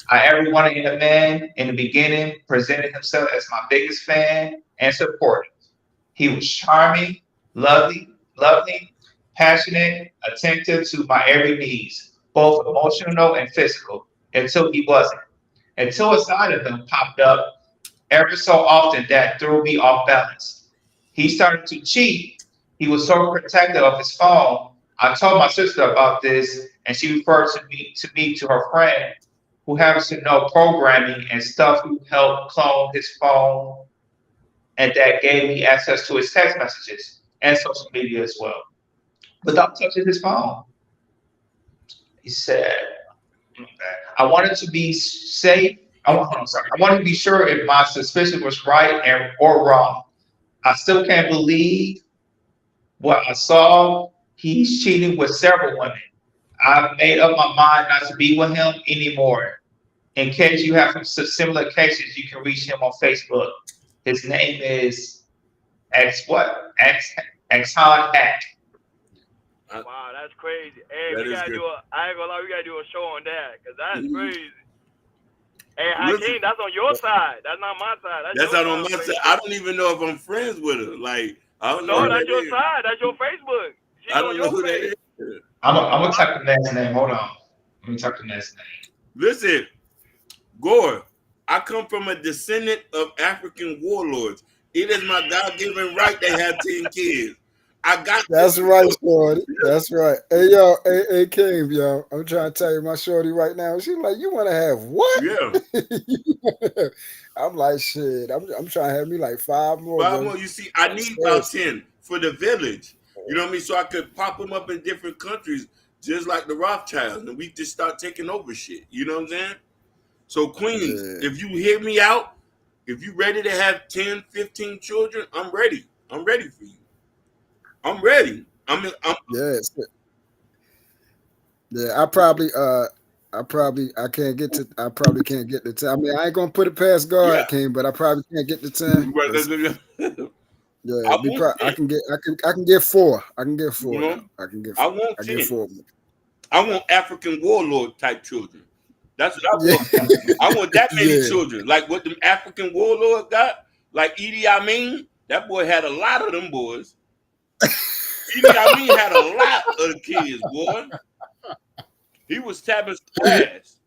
I ever wanted in a man. In the beginning, presented himself as my biggest fan and supporter. He was charming, lovely, passionate, attentive to my every needs, both emotional and physical, until he wasn't. Until a side of him popped up ever so often that threw me off balance. He started to cheat. He was so protective of his phone. I told my sister about this, and she referred to her friend who happens to know programming and stuff, who helped clone his phone, and that gave me access to his text messages and social media as well, without touching his phone. He said, I wanted to be safe. I wanted to be sure if my suspicion was right or wrong. I still can't believe what I saw. He's cheating with several women. I've made up my mind not to be with him anymore. In case you have some similar cases, you can reach him on Facebook. His name is Exxon Hack. Wow, that's crazy. Hey, I ain't gonna lie, we gotta do a show on that, because that's crazy. Hey, Hakeem, that's on your side. That's not my side. That's not on my side. I don't even know if I'm friends with her. Like, I don't know. No, that's your side. That's your Facebook. She's I don't know who that is. I'm gonna type the man's name. Hold on. Let me type the man's name. Listen, Gore, I come from a descendant of African warlords. It is my God-given right to have 10 kids. I got That's this. right, shorty. That's right. Hey, yo, hey, Cave, yo. I'm trying to tell you, my shorty right now. She's like, you want to have what? Yeah. I'm like, shit. I'm trying to have me like 5 more, 5 bro. more. You see, I need about Seriously. 10 for the village. You know what I mean? So I could pop them up in different countries, just like the Rothschilds, and we just start taking over shit. You know what I'm saying? So Queens, Yeah. if you hear me out, if you ready to have 10, 15 children, I'm ready. I'm ready for you. I'm ready. I'm Yeah. Yeah. I probably can't get to 10. I mean, I ain't gonna put it past God, yeah. King, but I probably can't get to 10 because yeah, I want I 10. can get 4. I can get You 4 know, now. I want I get 10. 4. I want African warlord type children. That's what I Yeah. want. I want that many Yeah. children. Like what them African warlord got. Like Idi Amin, that boy had a lot of them boys. Idi Amin had a lot of kids, boy. He was stabbing some ass.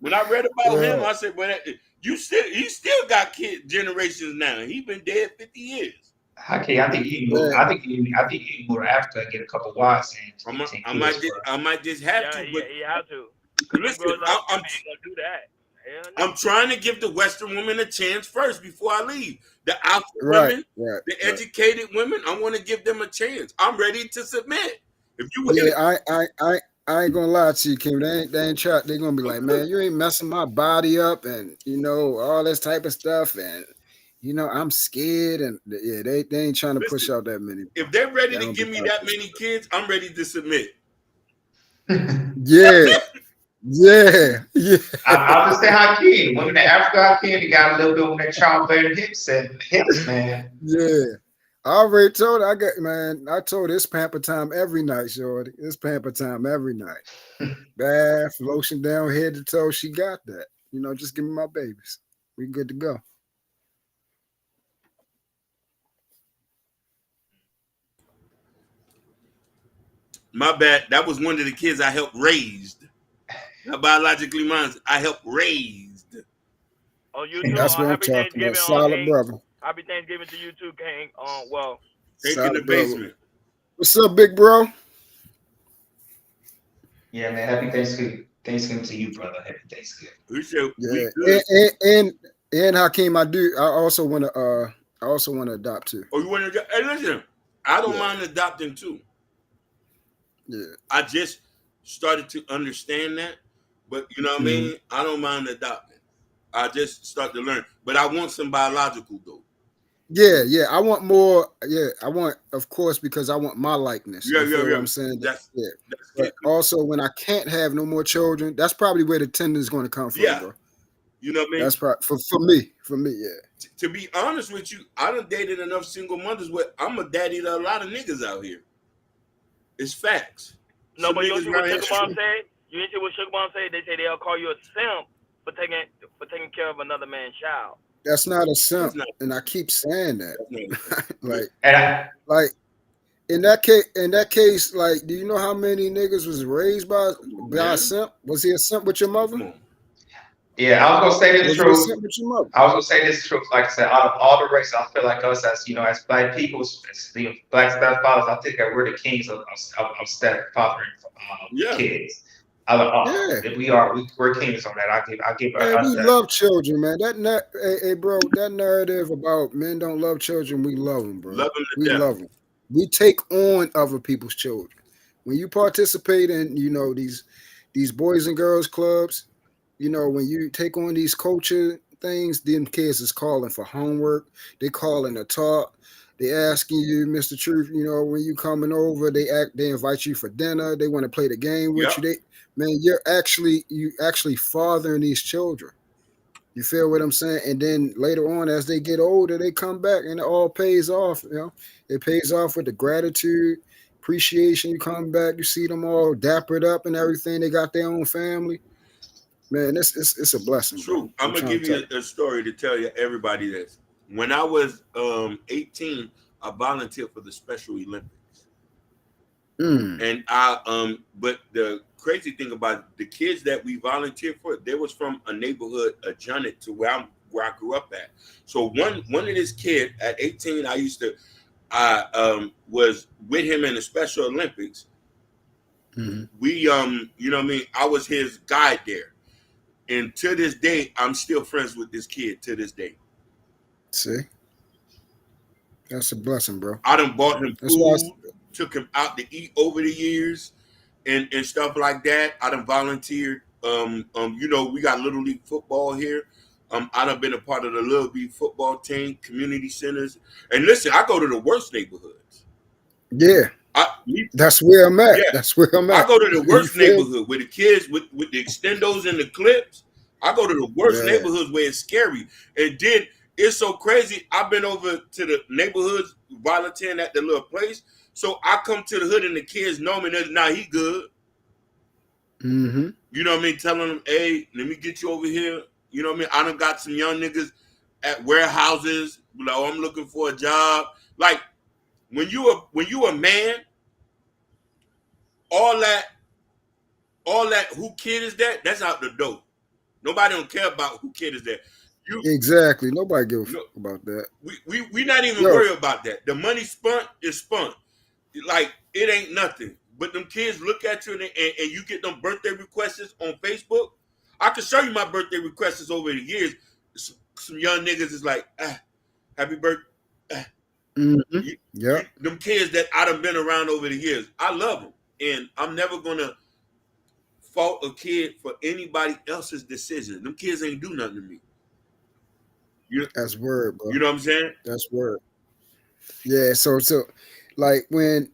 When I read about him, Yeah. I said, "But he still got kid generations now. He been dead 50 years. Okay, I think you can move. Yeah. I think you can go to Africa and get a couple of wives and get 10 kids for. I might just have Yeah, to. But he have to. Cause them listen, girls out there ain't gonna do that. Hell no. I'm trying to give the Western women a chance first before I leave. The alpha Right. women, Right. the Right. educated women, I want to give them a chance. I'm ready to submit. If you Yeah, ready, I ain't gonna lie to you, Kim. They ain't try. They gonna be like, man, you ain't messing my body up, and all this type of stuff, and I'm scared, and yeah, they ain't trying to push listen, out that many. if they're ready They to don't be give me trying to that push many kids, I'm ready to submit. Yeah, yeah, yeah. I'll just say how can women in Africa how can they got a little bit on their childbearing hips, man. Yeah. I already told her, I told her it's pamper time every night, shorty. It's pamper time every night. Bath, lotion down head to toe. She got that. Just give me my babies. We good to go. My bad. That was one of the kids I helped raised. Not biologically mine. I helped raised. Oh, you too. That's what I'm Happy talking about. Thanksgiving, Solid King. brother. Happy Thanksgiving to you too, King. Well, Take in the Solid brother. basement. What's up, big bro? Yeah, man. Happy Thanksgiving. Thanksgiving to you, brother. Happy Thanksgiving. We said we Yeah. good. And Hakeem, I also wanna adopt too. Oh, you want to? Hey, listen. I don't Yeah. mind adopting too. Yeah. I just started to understand that, but you know what I Mhm. mean. I don't mind adopting. I just start to learn, but I want some biological though. Yeah. I want more. Yeah, I want, of course, because I want my likeness. Yeah, You yeah, feel what yeah. I'm saying? That's Yeah. that's But also, when I can't have no more children, that's probably where the tender is going to come from, yeah. bro. You know what I mean. That's probably for me. For me, yeah. To be honest with you, I done dated enough single mothers where I'm a daddy to a lot of niggas out here. It's facts. no, Some but you don't niggas see what around here. Sugar Mom said. You didn't see what Sugar Mom said. They say they'll call you a simp for taking care of another man's child. That's not a That's simp, not. and I keep saying that. That's not. like, And I, like in that case, like, do you know how many niggas was raised by a Man, simp? Was he a simp with your mother? come on. yeah, I was gonna say this Was he a truth. simp with your mother? I was gonna say this truth. Like I said, out of all the races, I feel like us as as black people, as the black stepfathers, I think that we're the kings of stepfathering Yeah. kids. Yeah. We're kings on that. I give Man, us we that. love children, man. Hey, bro, that narrative about men don't love children, we love them, bro. Love them We to death. love them. We take on other people's children. When you participate in, these boys and girls clubs, when you take on these culture things, them kids is calling for homework. They calling to talk. They asking you, Mr. Truth, when you coming over, they invite you for dinner. They want to play the game with Yep. you. Man, you actually fathering these children. You feel what I'm saying? And then later on, as they get older, they come back and it all pays off. It pays off with the gratitude, appreciation. You come back, you see them all dappered up and everything. They got their own family. Man, it's a blessing, bro. True. I'm I'm gonna trying give to tell you a story to tell you everybody this. When I was 18, I volunteered for the Special Olympics. you. And but the crazy thing about it, the kids that we volunteered for, they was from a neighborhood adjacent to where I grew up at. So one of this kid at 18, I used to I was with him in the Special Olympics. We you know what I mean, I was his guide there. And to this day, I'm still friends with this kid to this day. See, that's a blessing, bro. I done bought him That's why. food, took him out to eat over the years, and stuff like that. I done volunteered. You know, we got Little League football here. I done been a part of the Little League football team, community centers. And listen, I go to the worst neighborhoods. Yeah. That's where I'm at. Yeah. That's where I'm at. I go to the worst neighborhood where the kids with the extendos and the clips. I go to the worst neighborhoods where it's scary. And then it's so crazy. I've been over to the neighborhoods volunteering at the little place. So I come to the hood and the kids know me. They're now he good. Mm-hmm. You know what I mean? Telling them, hey, let me get you over here. You know what I mean? I done got some young niggas at warehouses. Like, oh, I'm looking for a job. Like when you a man, all that who kid is that? That's out the door. Nobody don't care about who kid is that. Exactly. Nobody give a fuck about that. We not even worried about that. The money spent is spent. Like it ain't nothing. But them kids look at you and you get them birthday requests on Facebook. I can show you my birthday requests over the years. Some young niggas is like, happy birthday. Them kids that I done been around over the years. I love them. And I'm never going to fault a kid for anybody else's decision. Them kids ain't do nothing to me. That's word, bro. You know what I'm saying? That's word. Yeah, so like when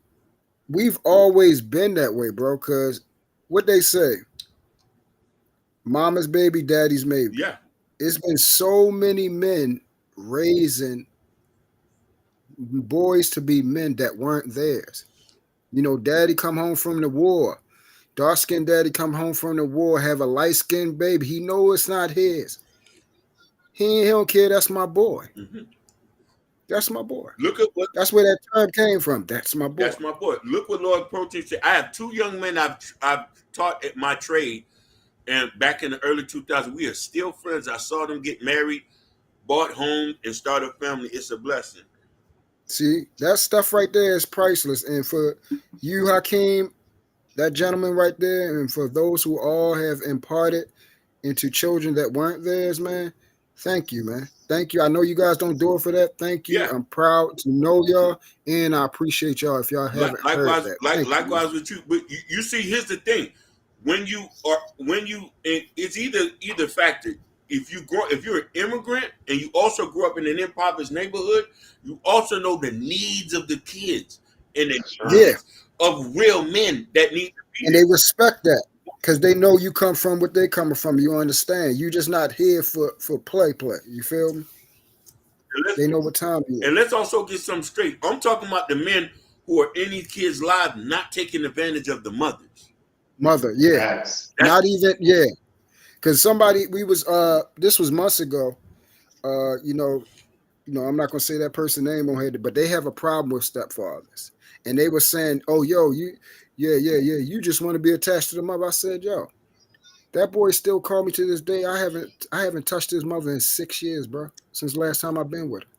we've always been that way, bro, because what they say, mama's baby, daddy's maybe. Yeah. It's been so many men raising boys to be men that weren't theirs. You know, daddy come home from the war. Dark-skinned daddy come home from the war, have a light-skinned baby. He know it's not his. He don't care. That's my boy. Mm-hmm. That's my boy. Look at what. That's where that term came from. That's my boy. That's my boy. Look what Lord Protein said. I have two young men I've taught at my trade, and back in the early 2000s, we are still friends. I saw them get married, bought homes, and start a family. It's a blessing. See, that stuff right there is priceless. And for you, Hakeem, that gentleman right there, and for those who all have imparted into children that weren't theirs, man, thank you, man. Thank you. I know you guys don't do it for that. Thank you. Yeah. I'm proud to know y'all, and I appreciate y'all if y'all haven't heard that. Likewise with you. But you see, here's the thing: it's either factor. If you're an immigrant and you also grew up in an impoverished neighborhood, you also know the needs of the kids and the needs of real men that need to be. And they respect that. Because they know you come from what they coming from. You understand. You just not here for play. You feel me? They know what time you is. And let's also get something straight. I'm talking about the men who are in these kids' lives not taking advantage of the mothers. Mother, yeah. That's not even, yeah. Because somebody, this was months ago. You know, I'm not going to say that person's name on here, but they have a problem with stepfathers. And they were saying, oh, yo, you just want to be attached to the mother. I said, yo, that boy still called me to this day. I haven't touched his mother in 6 years, bro, since the last time I've been with her.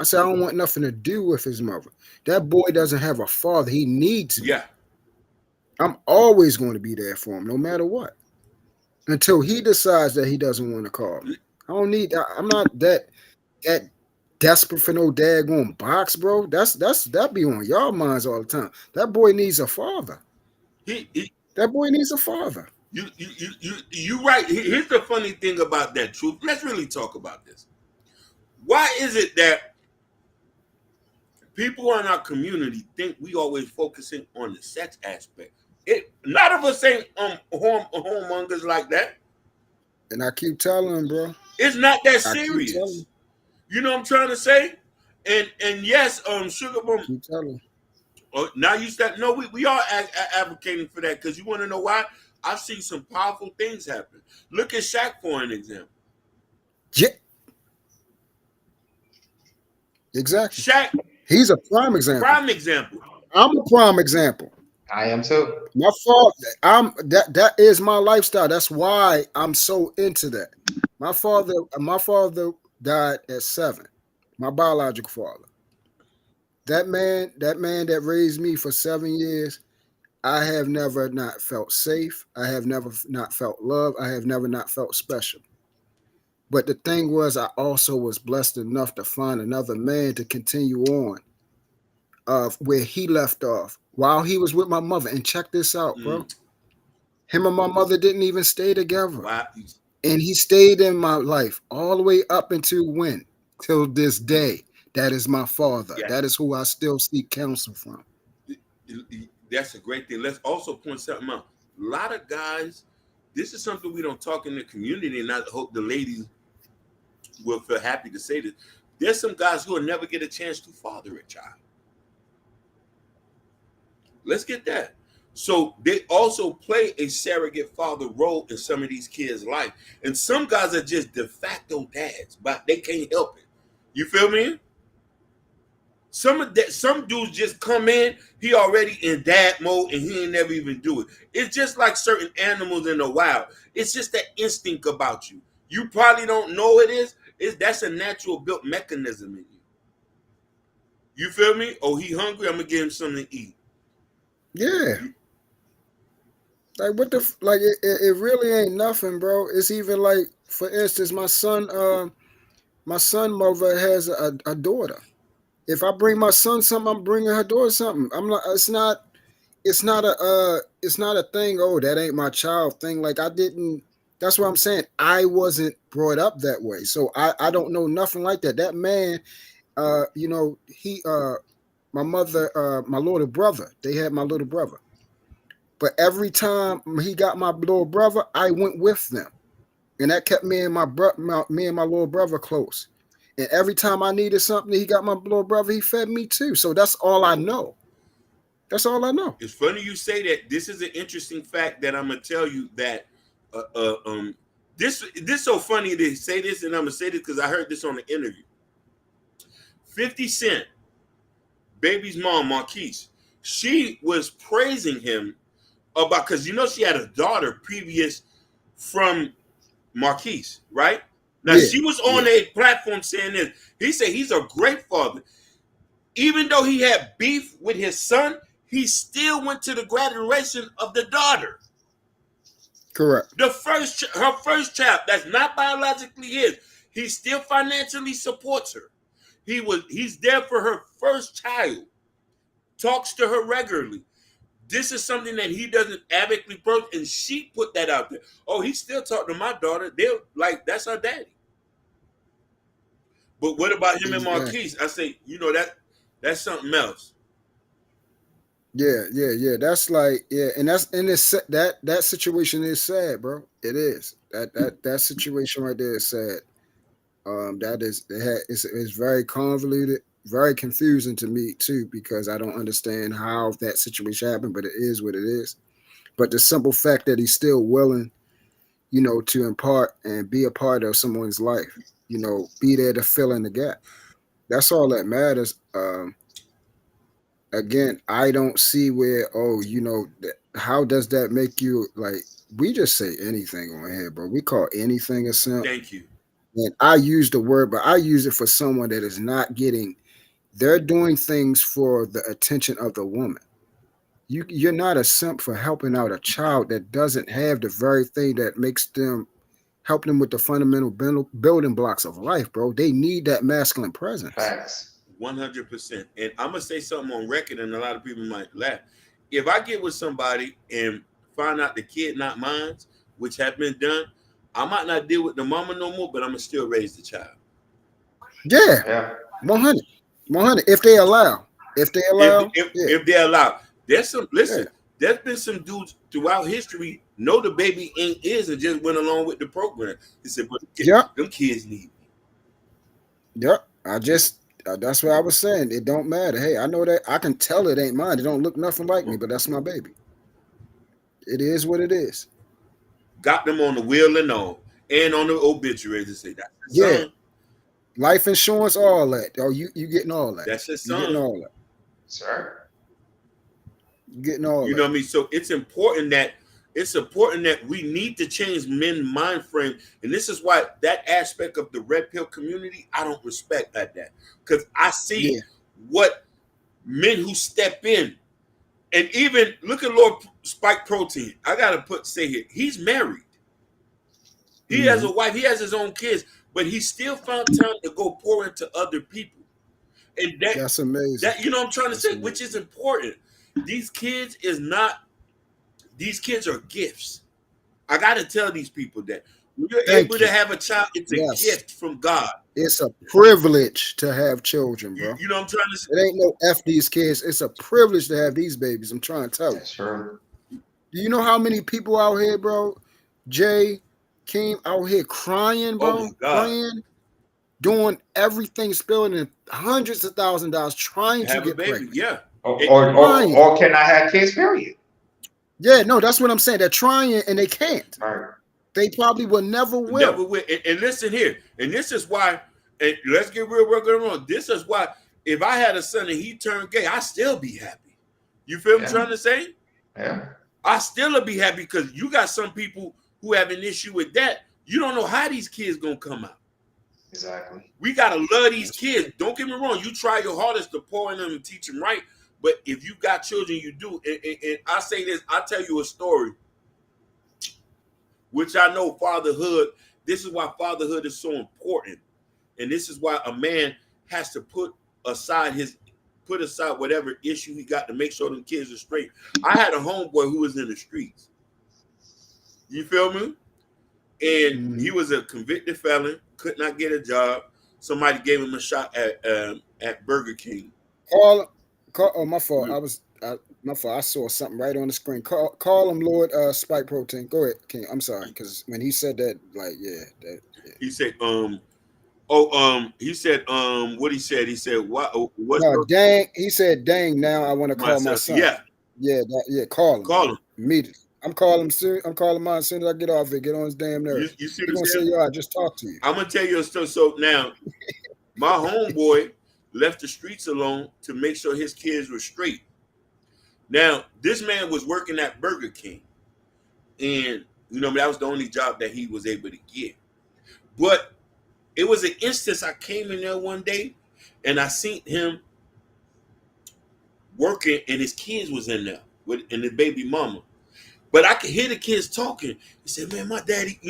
I said, I don't want nothing to do with his mother. That boy doesn't have a father. He needs me. Yeah. I'm always going to be there for him, no matter what, until he decides that he doesn't want to call me. I'm not that desperate for no daggone box, bro. That be on y'all minds all the time. That boy needs a father. That boy needs a father. You right. Here's the funny thing about that, Truth. Let's really talk about this. Why is it that people in our community think we always focusing on the sex aspect? None of us ain't whoremongers like that. And I keep telling him, bro. It's not that serious. You know what I'm trying to say? And yes, Sugar Boom. Keep telling. Now you start. No, we are advocating for that because you want to know why? I've seen some powerful things happen. Look at Shaq for an example. Yeah. Exactly. Shaq. He's a prime example. I'm a prime example. I am too. My fault. That is my lifestyle. That's why I'm so into that. My father died at 7. My biological father. that man that raised me for 7 years, I have never not felt safe. I have never not felt love. I have never not felt special. But the thing was, I also was blessed enough to find another man to continue on of where he left off while he was with my mother. And check this out, bro. Him and my mother didn't even stay together. Wow. And he stayed in my life all the way up until when? Till this day. That is my father. Yeah. That is who I still seek counsel from. That's a great thing. Let's also point something out. A lot of guys, this is something we don't talk in the community, and I hope the ladies will feel happy to say this. There's some guys who will never get a chance to father a child. Let's get that. So they also play a surrogate father role in some of these kids' life. And some guys are just de facto dads, but they can't help it. You feel me? Some dudes just come in, he already in dad mode and he ain't never even do it. It's just like certain animals in the wild. It's just that instinct about you. You probably don't know it is. That's a natural built mechanism in you. You feel me? Oh, he hungry, I'm gonna give him something to eat. Yeah. Like what the like it really ain't nothing, bro. It's even like, for instance, my son mother has a daughter. If I bring my son something, I'm bringing her daughter something. I'm not. It's not a thing. Oh, that ain't my child thing. Like I didn't. That's what I'm saying. I wasn't brought up that way, so I don't know nothing like that. That man, he my mother, my little brother. They had my little brother, but every time he got my little brother, I went with them, and that kept me and my little brother close. And every time I needed something, he got my little brother. He fed me too. So that's all I know. That's all I know. It's funny you say that. This is an interesting fact that I'm gonna tell you that. This so funny to say this, and I'm gonna say this because I heard this on the interview. 50 Cent, baby's mom, Marquise, she was praising him about, because she had a daughter previous from Marquise, right? Now, she was on a platform saying this. He said he's a great father. Even though he had beef with his son, he still went to the graduation of the daughter. Correct. Her first child, that's not biologically his. He still financially supports her. He's there for her first child. Talks to her regularly. This is something that he doesn't advocately approach, and she put that out there. Oh, he still talking to my daughter. They're like, that's her daddy. But what about him and Marquise? I say, that's something else. Yeah. That's like, and it's that situation is sad, bro. It is. That situation right there is sad. It's very convoluted, very confusing to me too, because I don't understand how that situation happened, but it is what it is. But the simple fact that he's still willing, to impart and be a part of someone's life, be there to fill in the gap. That's all that matters. Again, I don't see where, how does that make you, like, we just say anything on here, bro. We call anything a simp. Thank you. And I use the word, but I use it for someone that is not getting, they're doing things for the attention of the woman. You're not a simp for helping out a child that doesn't have the very thing that makes them, help them with the fundamental building blocks of life, bro. They need that masculine presence. Facts. 100%. And I'm going to say something on record, and a lot of people might laugh. If I get with somebody and find out the kid not mine, which have been done, I might not deal with the mama no more, but I'm going to still raise the child. Yeah. 100. If they allow. If they allow. If they allow. There's some, there's been some dudes throughout history know the baby ain't his and just went along with the program. He said, but them kids need me. Yep. That's what I was saying. It don't matter. Hey, I know that I can tell it ain't mine. It don't look nothing like me, but that's my baby. It is what it is. Got them on the wheel and all, and on the obituary to say that. Son. Life insurance, all that. Oh, you getting all that. That's his son. You getting all that. Sir. You getting all that. You know what I mean? So it's important that we need to change men's mind frame. And this is why that aspect of the red pill community, I don't respect that. Because I see what men who step in. And even look at Lord Spike Protein. I gotta say here, he's married. He has a wife, he has his own kids, but he still found time to go pour into other people. And That's amazing. that you know what I'm trying to That's say, amazing. which is important. These kids are gifts. I gotta tell these people that when you're Thank able you. to have a child, it's a Yes. gift from God. It's a privilege to have children, bro. You know what I'm trying to say? It ain't no F these kids. It's a privilege to have these babies. I'm trying to tell you. That's true. Do you know how many people out here, bro? Jay, Keem, out here crying, bro, Oh my God. praying, doing everything, spending hundreds of $1,000s trying to Have a get baby, pregnant. yeah. Or can I have kids? Period. Yeah, no, that's what I'm saying. They're trying and they can't. Right. They probably will never will. Never will. And listen here, and this is why. And let's get real wrong. This is why. If I had a son and he turned gay, I still be happy. You feel what I'm trying to say? Yeah. I still would be happy because you got some people who have an issue with that. You don't know how these kids gonna come out. Exactly. We gotta love these kids. Don't get me wrong. You try your hardest to pour in them and teach them right. But if you got children, you do. And I say this. I tell you a story, which I know fatherhood. This is why fatherhood is so important, and this is why a man has to put aside whatever issue he got to make sure them kids are straight. I had a homeboy who was in the streets. You feel me? And he was a convicted felon, could not get a job. Somebody gave him a shot at Burger King. Call. Oh, my fault. My fault. I saw something right on the screen. Call him Lord Spike Protein. Go ahead, King. I'm sorry, because when he said that, like, yeah. He said, what he said? He said, what? No, dang. He said, dang. Now I want to call my son. Yeah, Call him. Call him Immediately. I'm calling soon. I'm calling mine as soon as I get off it. Get on his damn nerves. You see He's what gonna say, yo, I just talked to you. I'm gonna tell you a story. So now, my homeboy left the streets alone to make sure his kids were straight. Now, this man was working at Burger King, and that was the only job that he was able to get. But it was an instance. I came in there one day, and I seen him working, and his kids was in there and his baby mama. But I could hear the kids talking. He said, man, my daddy,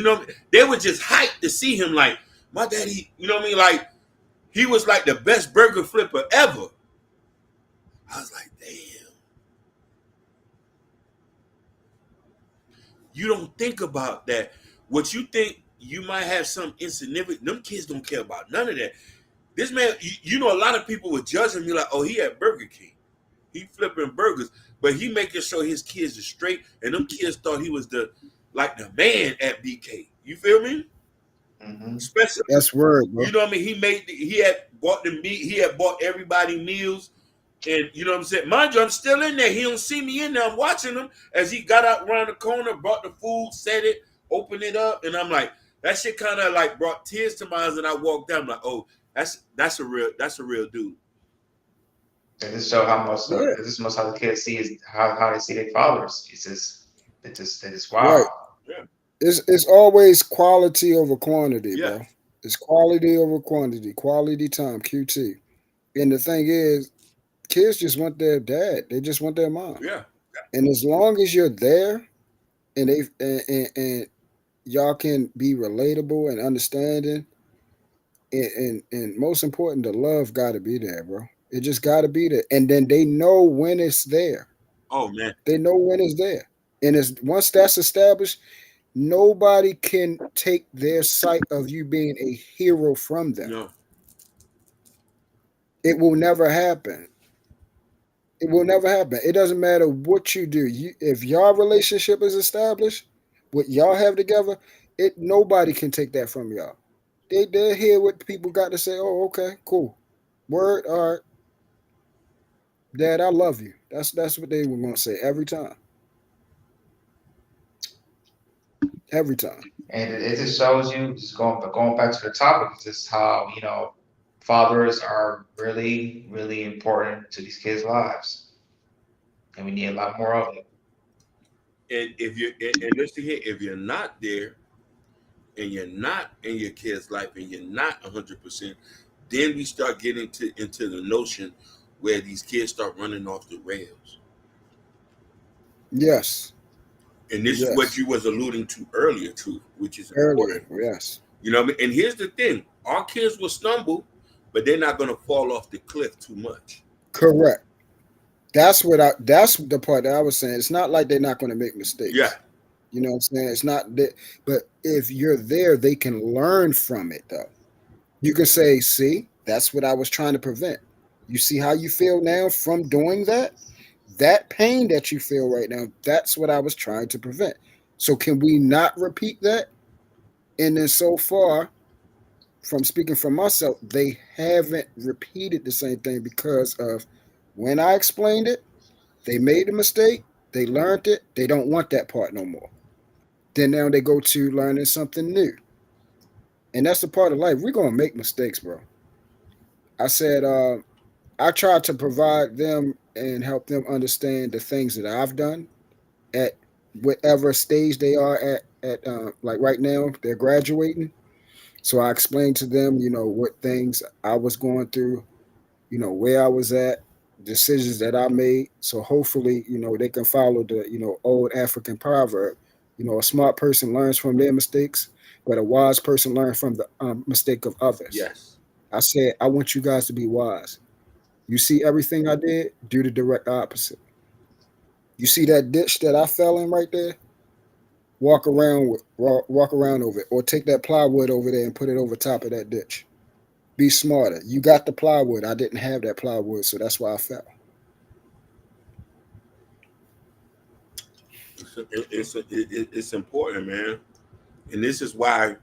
they were just hyped to see him. Like, my daddy, like, he was like the best burger flipper ever. I was like, damn. You don't think about that. What you think you might have some insignificant, them kids don't care about none of that. This man, a lot of people were judging me like, oh, he at Burger King. He flipping burgers. But he making sure his kids are straight, and them kids thought he was the man at BK. You feel me? Mm-hmm. Especially that's word, bro. You know what I mean? He had bought the meat. He had bought everybody meals, and you know what I'm saying. Mind you, I'm still in there. He don't see me in there. I'm watching him as he got out around the corner, brought the food, set it, opened it up, and I'm like, that shit kind of like brought tears to my eyes. And I walked down, I'm like, oh, that's a real dude. And this show how much this must how the kids see is how they see their fathers. It's just wow. Right. Yeah. It's always quality over quantity, Yeah. bro. It's quality over quantity, quality time, QT. And the thing is, kids just want their dad. They just want their mom. Yeah. And as long as you're there, and and y'all can be relatable and understanding, and most important, the love got to be there, bro. It just got to be there. And then they know when it's there. Oh, man. They know when it's there. And once that's established, nobody can take their sight of you being a hero from them. No. It will never happen. It will never happen. It doesn't matter what you do. If your relationship is established, what y'all have together, nobody can take that from y'all. They hear what people got to say. Oh, okay, cool. Word, all right. Dad, I love you. That's what they were gonna say every time. Every time. And it just shows you, just going back to the topic, just how fathers are really, really important to these kids' lives, and we need a lot more of it. And listen here, if you're not there, and you're not in your kid's life, and you're not 100%, then we start getting into the notion where these kids start running off the rails. Yes. And this is what Yes. you was alluding to earlier, too, which is Earlier. important. Yes. You know what I mean? And here's the thing: our kids will stumble, but they're not going to fall off the cliff too much. Correct. That's the part that I was saying. It's not like they're not going to make Yeah. mistakes. You know what I'm saying? It's not that, but if you're there, they can learn from it though. You can say, see, that's what I was trying to prevent. You see how you feel now from doing that? That pain that you feel right now, that's what I was trying to prevent. So can we not repeat that? And then so far, from speaking for myself, they haven't repeated the same thing because of when I explained it, they made a mistake, they learned it, they don't want that part no more. Then now they go to learning something new. And that's the part of life. We're gonna make mistakes, bro. I said I try to provide them and help them understand the things that I've done at whatever stage they are at like right now, they're graduating. So I explained to them, what things I was going through, where I was at, decisions that I made. So hopefully, they can follow the, old African proverb. A smart person learns from their mistakes, but a wise person learns from the mistake of others. Yes. I said, I want you guys to be wise. You see everything I did, do the direct opposite. You see that ditch that I fell in right there? Walk around over it, or take that plywood over there and put it over top of that ditch. Be smarter. You got the plywood. I didn't have that plywood, so that's why I fell. It's important, man. And this is why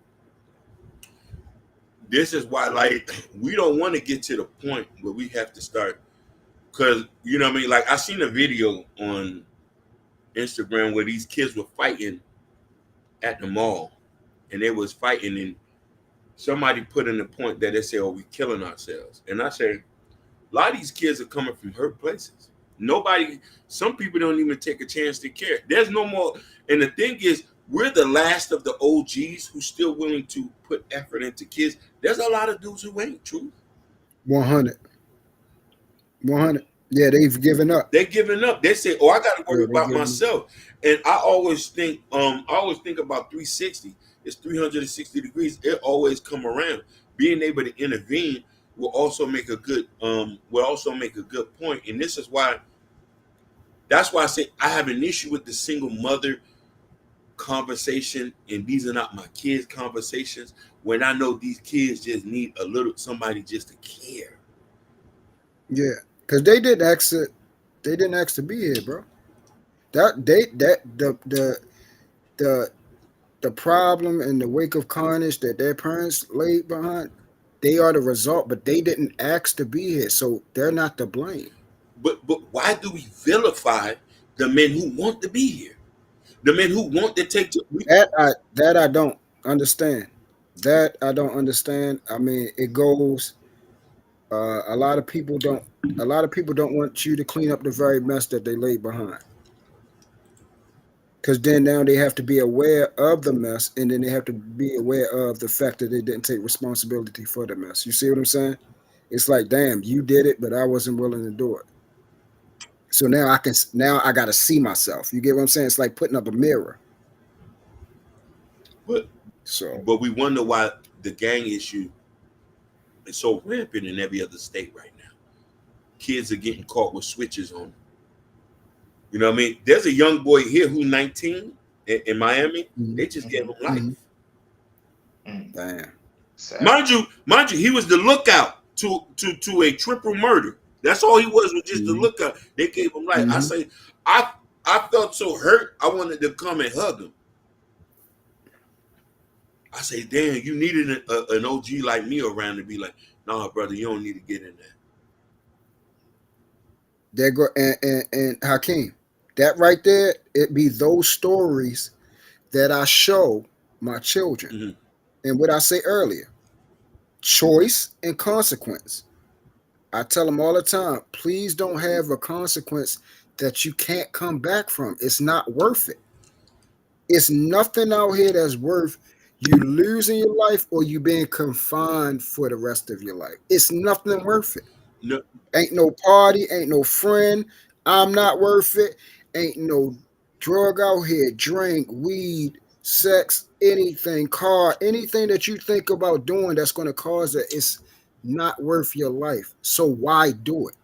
like we don't want to get to the point where we have to start, because you know what I mean. Like I seen a video on Instagram where these kids were fighting at the mall, and they was fighting, and somebody put in the point that they say, "Oh, we killing ourselves," and I say, a lot of these kids are coming from hurt places. Nobody, some people don't even take a chance to care. There's no more. And the thing is, we're the last of the OGs who's still willing to put effort into kids. There's a lot of dudes who ain't, true. 100. 100. Yeah, they've given up. They're giving up. They say, "Oh, I got to worry Yeah, they about giving up. myself." And I always think about 360. It's 360 degrees. It always come around. Being able to intervene will also make a good point. And this is why. That's why I say I have an issue with the single mother conversation, and these are not my kids' conversations. When I know these kids just need a little somebody just to care. Yeah, because they didn't ask it. They didn't ask to be here, bro. The the problem in the wake of carnage that their parents laid behind, they are the result, but they didn't ask to be here, so they're not to blame. But why do we vilify the men who want to be here? The men who want to take to That I don't understand. That I don't understand. I mean, it goes. A lot of people don't. A lot of people don't want you to clean up the very mess that they laid behind. Because then now they have to be aware of the mess, and then they have to be aware of the fact that they didn't take responsibility for the mess. You see what I'm saying? It's like, damn, you did it, but I wasn't willing to do it. So now I got to see myself. You get what I'm saying? It's like putting up a mirror. but So but we wonder why the gang issue is so rampant in every other state right now. Kids are getting caught with switches on them. You know what I mean? There's a young boy here who's 19 in Miami. They just gave him life. damn. Sad. Mind you, he was the lookout to a triple murder. That's all he was just the lookout. They gave him life. I say, I felt so hurt. I wanted to come and hug him. I say, damn, you needed an OG like me around to be like, nah, brother, you don't need to get in there. There go and Hakeem. That right there, it be those stories that I show my children. Mm-hmm. And what I say earlier, choice and consequence. I tell them all the time, please don't have a consequence that you can't come back from. It's not worth it. It's nothing out here that's worth you losing your life or you being confined for the rest of your life. It's nothing worth it. No, Ain't no party, ain't no friend. I'm not worth it. Ain't no drug out here, drink, weed, sex, anything, car, anything that you think about doing that's going to cause it. It's not worth your life. So why do it?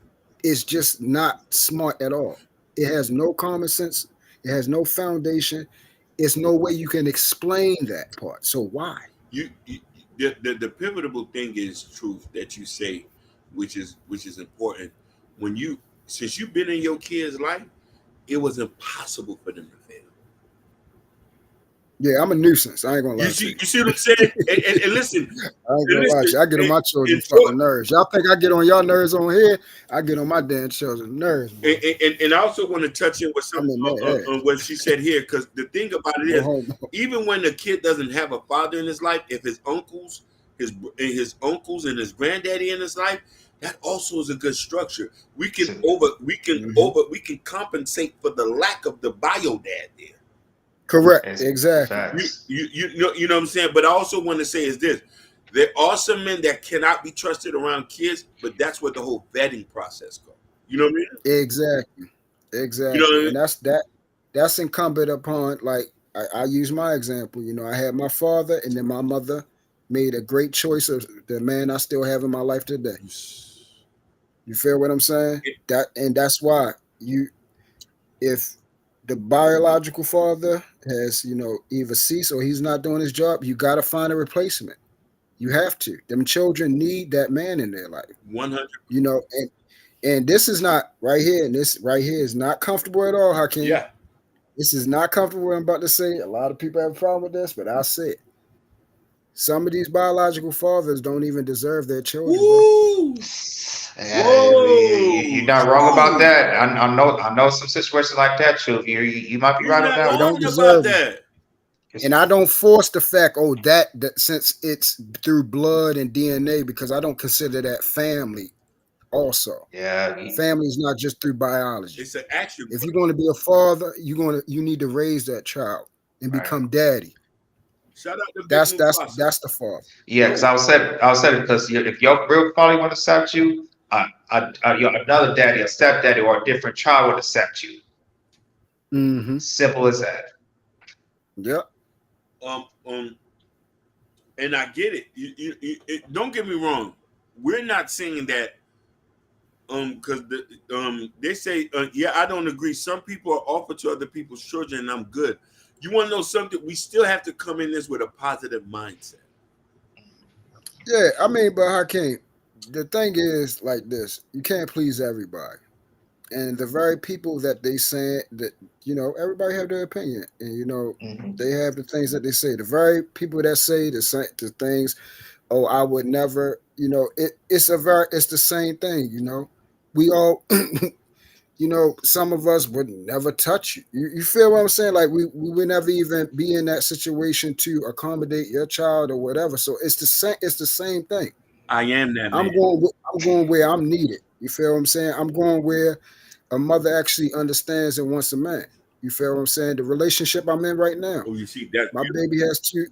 It's just not smart at all. It has no common sense. It has no foundation. It's no way you can explain that part. So why? you the pivotal thing is truth that you say, which is important. When you since you've been in your kid's life, it was impossible for them to fail. Yeah, I'm a nuisance. I ain't gonna lie to you. You see what I'm saying? And listen, I ain't gonna lie to you. I get on my children's and, fucking nerves. Y'all think I get on y'all nerves on here? I get on my damn children's nerves. Boy. And I also want to touch in with some on what she said here, because the thing about it is, even when the kid doesn't have a father in his life, if his uncles, and his granddaddy in his life, that also is a good structure. We can compensate for the lack of the bio dad there. Correct. Exactly. You know what I'm saying? But I also want to say is this: there are some men that cannot be trusted around kids, but that's where the whole vetting process goes. You know what I mean? Exactly. You know what I mean? And that's incumbent upon, like, I use my example. You know, I had my father, and then my mother made a great choice of the man I still have in my life today. You feel what I'm saying? That's why if the biological father has, either ceased or he's not doing his job, you got to find a replacement. You have to. Them children need that man in their life. 100. And this is not right here, and this right here is not comfortable at all, Hakeem. Yeah. This is not comfortable what I'm about to say. A lot of people have a problem with this, but I'll say it. Some of these biological fathers don't even deserve their children, bro. You're not wrong about that. I know some situations like that, too. You might be right on that. They don't deserve it. And I don't force the fact, that since it's through blood and DNA, because I don't consider that family also. Yeah. Family is not just through biology. It's an action. If you're going to be a father, you need to raise that child and become daddy. Shout out to that's the father. Yeah, because I was saying because if your real father want to accept you, another daddy, a stepdaddy, or a different child would accept you. Mm-hmm. Simple as that. Yep. And I get it. You don't get me wrong. We're not saying that. Because they say, I don't agree. Some people are offered to other people's children, and I'm good. You want to know something? We still have to come in this with a positive mindset. Yeah, I mean, but Hakeem, the thing is like this: you can't please everybody, and the very people that they say that everybody have their opinion, and they have the things that they say. The very people that say the things, I would never, it's the same thing, We all, some of us would never touch you. You feel what I'm saying? Like we would never even be in that situation to accommodate your child or whatever. So it's the same. It's the same thing. I am that man. I'm going where I'm needed. You feel what I'm saying? I'm going where a mother actually understands and wants a man. You feel what I'm saying? The relationship I'm in right now. Oh, you see that? My baby has two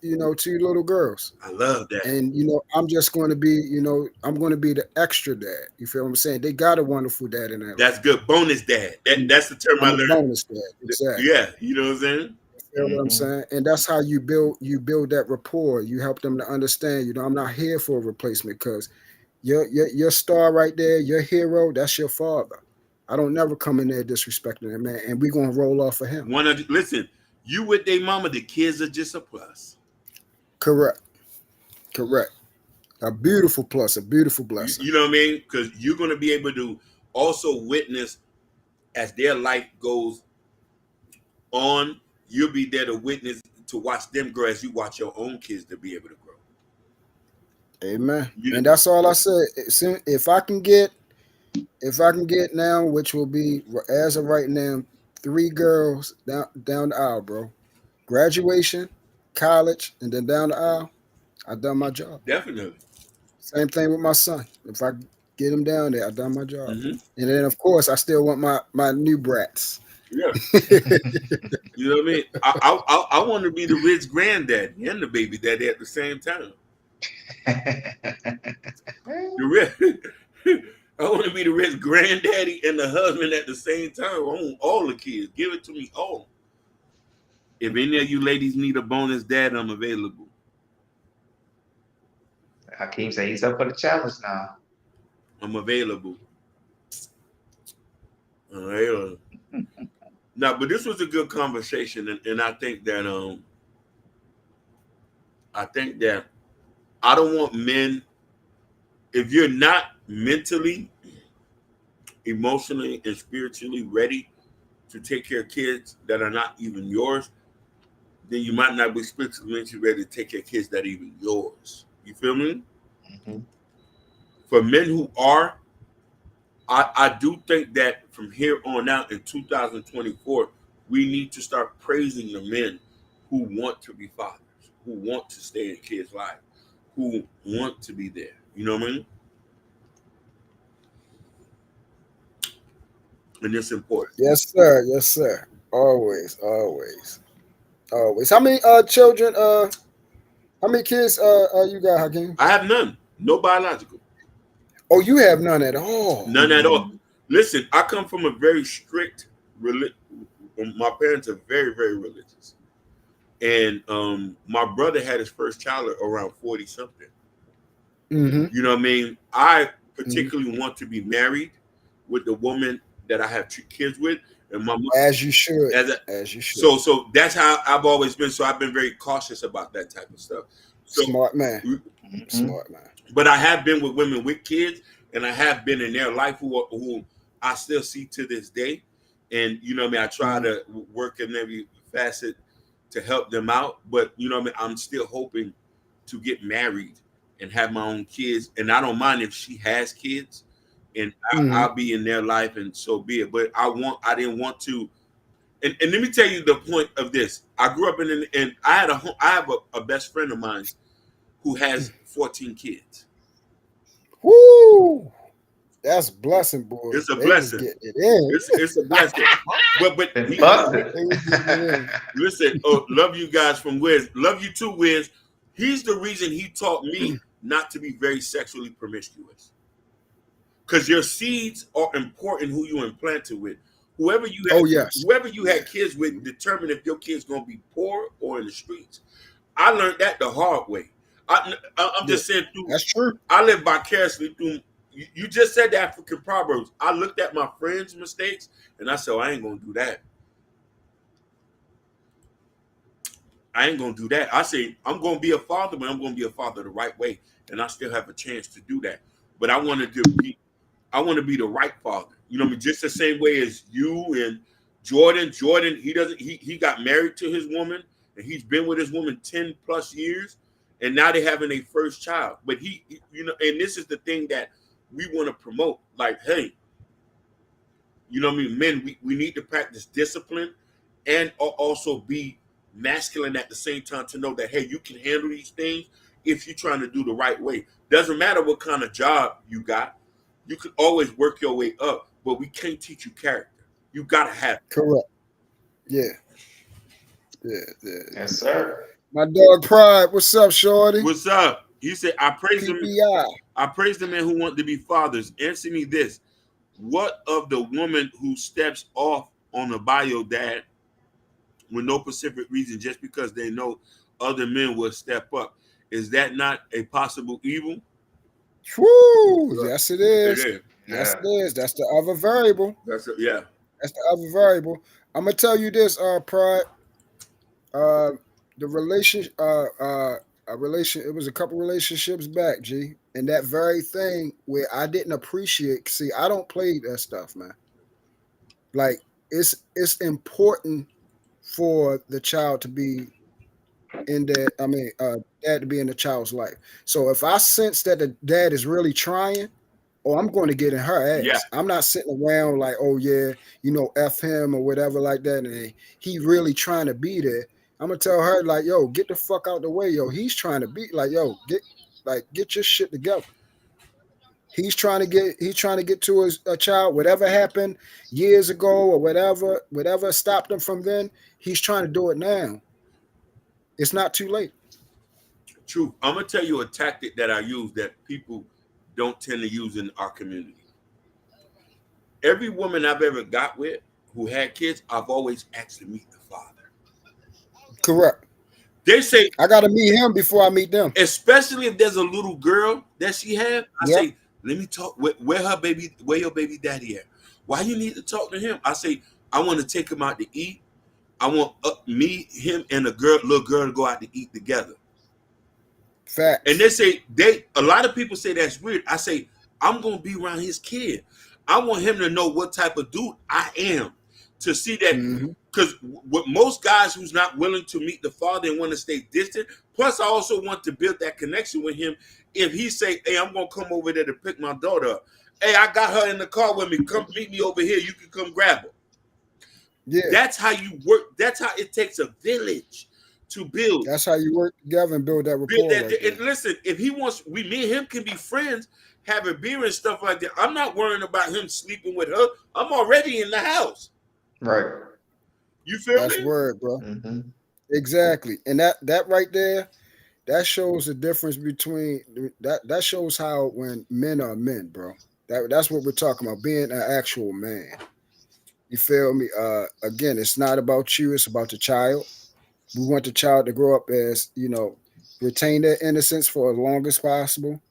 little girls. I love that. And I'm just going to be, I'm going to be the extra dad. You feel what I'm saying? They got a wonderful dad in there. That's good. Bonus dad. That's the term I learned. Bonus dad. Exactly. Yeah, you know what I'm saying? You know what I'm saying? And that's how you build that rapport. You help them to understand, I'm not here for a replacement, because your star right there, your hero, that's your father. I don't never come in there disrespecting him, man. And we're going to roll off of him. Listen, you with their mama, the kids are just a plus. Correct. A beautiful plus, a beautiful blessing. You know what I mean? Because you're going to be able to also witness as their life goes on. You'll be there to witness, to watch them grow as you watch your own kids to be able to grow. Amen. And that's all I say. If I can get now, which will be, as of right now, 3 girls down the aisle, bro. Graduation, college, and then down the aisle, I've done my job. Definitely. Same thing with my son. If I get him down there, I've done my job. Mm-hmm. And then, of course, I still want my new brats. Yeah. You know what I mean? I want to be the rich granddaddy and the baby daddy at the same time. I want to be the rich granddaddy and the husband at the same time. I want all the kids. Give it to me all. If any of you ladies need a bonus dad, I'm available. Hakeem said he's up for the challenge now. I'm available. All right. Now, but this was a good conversation, and I think that I don't want men. If you're not mentally, emotionally, and spiritually ready to take care of kids that are not even yours, then you might not be spiritually ready to take care of kids that are even yours. You feel me? Mm-hmm. For men who are, I do think that from here on out in 2024, we need to start praising the men who want to be fathers, who want to stay in kids' lives, who want to be there. You know what I mean? And it's important. Yes, sir. Yes, sir. Always, always, always. How many children? How many kids you got, Hakeem? I have none, no biological, Oh, you have none at all. none at all. Listen, I come from a very strict religion. My parents are very, very religious, and my brother had his first child around 40 something. Mm-hmm. You know what I mean? I particularly want to be married with the woman that I have two kids with, and my mom, As you should. as a, As you should. so that's how I've always been. So I've been very cautious about that type of stuff. So, Smart man. Mm-hmm. Smart man. but I have been with women with kids, and I have been in their life who I still see to this day. And you know what I mean? I try to work in every facet to help them out. But you know what I mean? I'm still hoping to get married and have my own kids. And I don't mind if she has kids, and I'll be in their life, and so be it. But I didn't want to. And let me tell you the point of this. I grew up and I have a best friend of mine who has 14 kids. Woo! That's a blessing, boy. It's a They was blessing. getting it in. It's a blessing. But Been he, busted. They was getting it in. listen, love you guys from Wiz. Love you too, Wiz. He's the reason he taught me not to be very sexually promiscuous. Because your seeds are important who you implanted with. Whoever you had, Oh, yes. whoever you had kids with determine if your kid's gonna be poor or in the streets. I learned that the hard way. I'm just saying through. That's true. I live vicariously through. You just said the African proverbs. I looked at my friends' mistakes and I said, I ain't gonna do that. I ain't gonna do that. I say I'm gonna be a father, but I'm gonna be a father the right way, and I still have a chance to do that. But I want to be the right father. You know what I mean? Just the same way as you and Jordan. Jordan, he got married to his woman, and he's been with his woman 10 plus years, and now they're having a first child. But you know, and this is the thing that we want to promote. Like, hey, you know what I mean? Men, we need to practice discipline and also be masculine at the same time to know that, hey, you can handle these things if you're trying to do the right way. Doesn't matter what kind of job you got. You can always work your way up, but we can't teach you character. You got to have it. Correct. Yeah. Yeah. Yes, sir. My dog Pride. What's up, shorty? What's up? You said, I praise them. PBI. I praise the men who want to be fathers. Answer me this. What of the woman who steps off on a bio dad with no specific reason just because they know other men will step up? Is that not a possible evil? Woo! Yes, it is. It is. Yes, Yeah. it is. That's the other variable. Yeah. That's the other variable. I'm gonna tell you this, Pride. The relation. It was a couple relationships back, G, and that very thing where I didn't appreciate. See, I don't play that stuff, man. Like it's important for the child to be in that. I mean, dad to be in the child's life. So if I sense that the dad is really trying, oh, I'm going to get in her ass. Yeah. I'm not sitting around like, oh yeah, F him or whatever like that. And he really trying to be there. I'm gonna tell her like, yo, get the fuck out the way, yo. He's trying to be like, yo, get your shit together. He's trying to get to a child. Whatever happened years ago or whatever stopped him from then, he's trying to do it now. It's not too late. True. I'm gonna tell you a tactic that I use that people don't tend to use in our community. Every woman I've ever got with who had kids, I've always asked to meet the father. Correct. They say, I got to meet him before I meet them. especially if there's a little girl that she have, I Yep. say, let me talk. Where your baby daddy at? Why you need to talk to him? I say, I want to take him out to eat. I want me, him, and little girl to go out to eat together. Facts. And they say a lot of people say that's weird. I say, I'm gonna be around his kid. I want him to know what type of dude I am, to see that, because with most guys who's not willing to meet the father and want to stay distant. Plus, I also want to build that connection with him. If he say, hey, I'm gonna come over there to pick my daughter up. Hey, I got her in the car with me. Come meet me over here. You can come grab her. Yeah. That's how you work. That's how it takes a village to build. That's how you work together and build that rapport. And listen, if he wants, me and him can be friends, have a beer and stuff like that. I'm not worrying about him sleeping with her. I'm already in the house. Right. You feel That's me? word, bro. Mm-hmm. Exactly. And that right there, that shows the difference between that shows how when men are men, bro. That's what we're talking about, being an actual man. You feel me? Again, it's not about you, it's about the child. We want the child to grow up as, retain their innocence for as long as possible.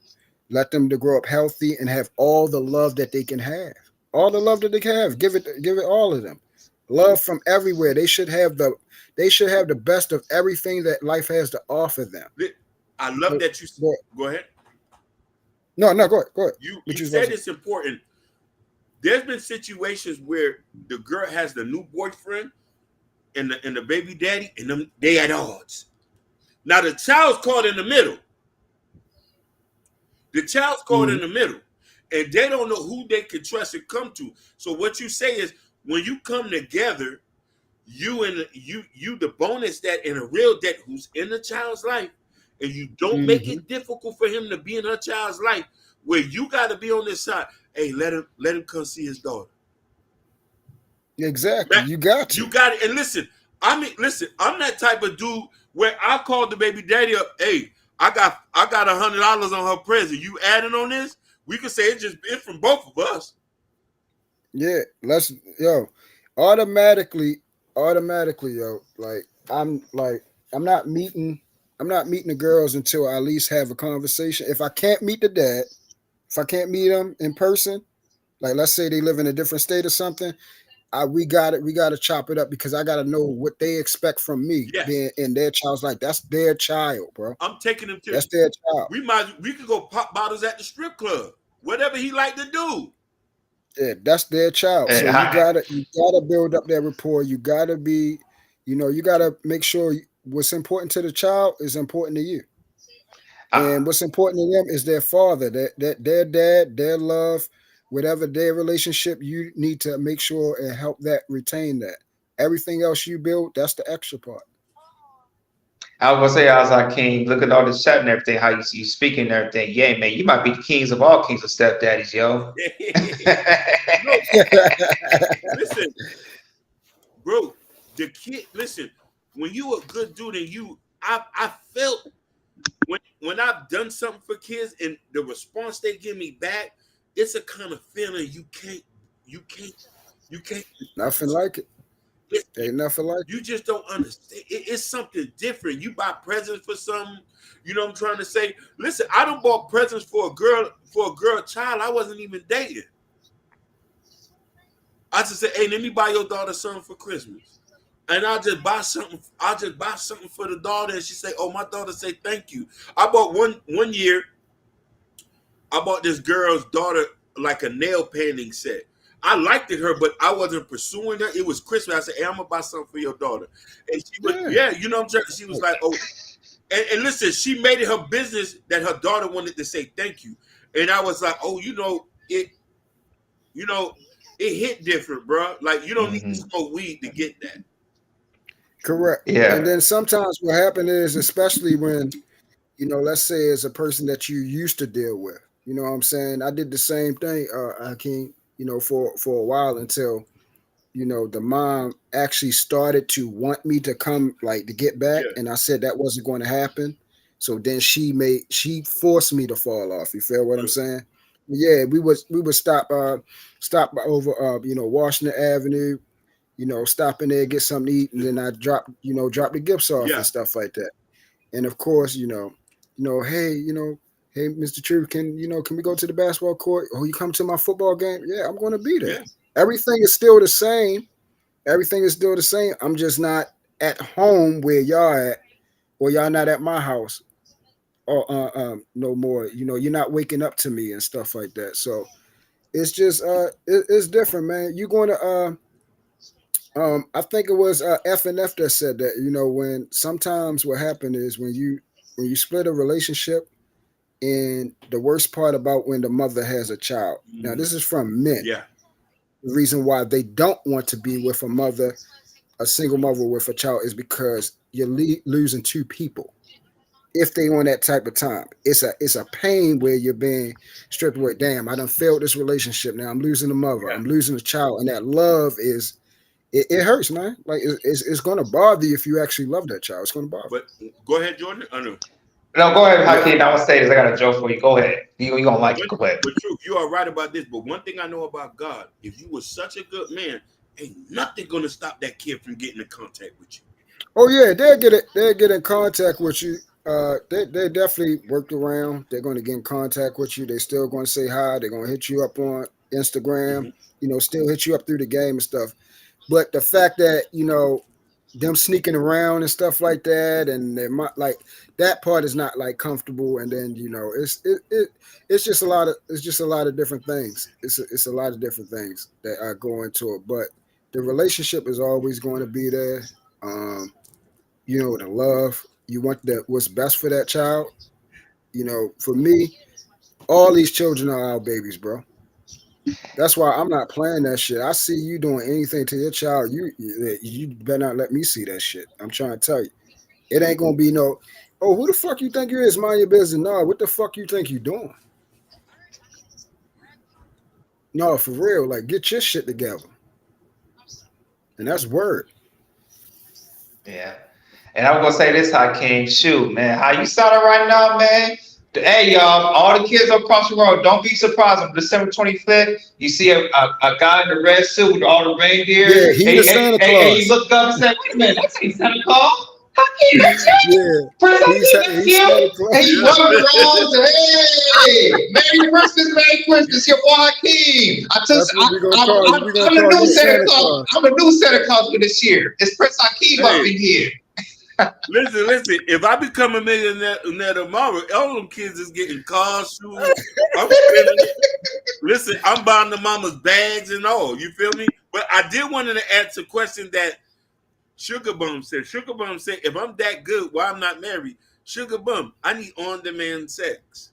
Let them to grow up healthy and have all the love that they can have. All the love that they can have. Give it all of them. Love from everywhere. They should have the best of everything that life has to offer them. I love that you go ahead. No, go ahead. You said it's important. There's been situations where the girl has the new boyfriend and the baby daddy, and they at odds. Now the child's caught in the middle. The child's caught in the middle, and they don't know who they can trust and come to. So what you say is, when you come together, you the bonus dad and a real dad who's in the child's life, and you don't make it difficult for him to be in her child's life, where you got to be on this side. Hey, let him come see his daughter. Exactly. You got to. You got it. And listen, I'm that type of dude where I called the baby daddy up. Hey, I got $100 on her present. You adding on this? We could say it's from both of us. Yeah, automatically, yo. I'm not meeting the girls until I at least have a conversation. If I can't meet the dad, if I can't meet them in person, like let's say they live in a different state or something, we got to chop it up, because I got to know what they expect from me being in their child's life. That's their child, bro. I'm taking them to. That's their child. We could go pop bottles at the strip club, whatever he like to do. Yeah, that's their child. So you gotta build up that rapport. You gotta be, you gotta make sure what's important to the child is important to you. And what's important to them is their father, that their dad, their love, whatever their relationship. You need to make sure and help that retain that. Everything else you build, that's the extra part. I was gonna say, I was like, King, look at all this chat and everything, how you speaking and everything. Yeah, man, you might be the kings of all kings of stepdaddies, yo. Listen, bro, the kid, listen, when you a good dude and I felt when I've done something for kids and the response they give me back, it's a kind of feeling you can't. Nothing like it. Ain't nothing like you just don't understand. It's something different. You buy presents for something. You know what I'm trying to say? Listen, I done bought presents for a girl child I wasn't even dating. I just said, hey, let me buy your daughter something for Christmas. And I'll just buy something for the daughter, and she say, oh, my daughter say thank you. I bought one year, I bought this girl's daughter like a nail painting set. I liked her, but I wasn't pursuing her. It was Christmas. I said, hey, I'm going to buy something for your daughter. And she was, you know what I'm saying? She was like, oh. And listen, she made it her business that her daughter wanted to say thank you. And I was like, oh, it hit different, bro. Like, you don't need to smoke weed to get that. Correct. Yeah. And then sometimes what happens is, especially when, let's say it's a person that you used to deal with. You know what I'm saying? I did the same thing, Hakeem, for a while until, the mom actually started to want me to come, like, to get back. Yeah. And I said that wasn't going to happen. So then she forced me to fall off. You feel what I'm saying? Yeah, we would stop over Washington Avenue, stop in there, get something to eat, and then I drop the gifts off Yeah. and stuff like that. And of course, hey, Mr. Truth, can we go to the basketball court? Oh, you come to my football game? Yeah, I'm going to be there. Yeah. Everything is still the same. Everything is still the same. I'm just not at home where y'all at, or y'all not at my house, or no more. You're not waking up to me and stuff like that. So it's just it's different, man. You're going to I think it was FNF that said that, when sometimes what happened is when you split a relationship, and the worst part about when the mother has a child. Now this is from men. Yeah. The reason why they don't want to be with a single mother with a child, is because you're losing two people. If they on that type of time, it's a pain where you're being stripped away. Damn, I done failed this relationship. Now I'm losing the mother. Yeah. I'm losing the child, and that love is. It hurts, man. Like it's going to bother you if you actually love that child. It's going to bother. But go ahead, Jordan. I know. No, go ahead, Hakeem. I want to say this. I got a joke for you. Go ahead. You gonna like it. Go ahead. But Truth, you are right about this. But one thing I know about God, if you were such a good man, ain't nothing gonna stop that kid from getting in contact with you. Oh yeah, they'll get in contact with you. They definitely worked around. They're going to get in contact with you. They're still going to say hi. They're going to hit you up on Instagram. Still hit you up through the game and stuff. But the fact that them sneaking around and stuff like that, and they might like that part is not like comfortable. And then it's just a lot of different things. It's a lot of different things that go into it. But the relationship is always going to be there. The love, you want what's best for that child. For me, all these children are our babies, bro. That's why I'm not playing that shit. I see you doing anything to your child, you better not let me see that shit. I'm trying to tell you. It ain't gonna be no, oh, who the fuck you think you is? Mind your business. No, what the fuck you think you doing? No, for real. Like, get your shit together. And that's word. Yeah. And I'm gonna say this, Hakeem. Shoot, man, how you sounding right now, man? Hey, y'all, all the kids across the road, don't be surprised on December 25th. You see a guy in the red suit with all the reindeer. Yeah, he's the Santa Claus. And you look up and say, wait a minute, that's ain't Santa Claus. Hakeem, that's you. Yeah. Prince Hakeem, that's you. And you run around and hey, Merry Christmas, your boy Hakeem. I'm the new Santa Claus. I'm the new Santa Claus for this year. It's Prince Hakeem up in here. Listen. If I become a millionaire tomorrow, all them kids is getting cars, shoes. Listen, I'm buying the mama's bags and all. You feel me? But I did want to answer a question that Sugar Bum said. Sugar Bum said, if I'm that good, why I'm not married? Sugar Bum, I need on-demand sex.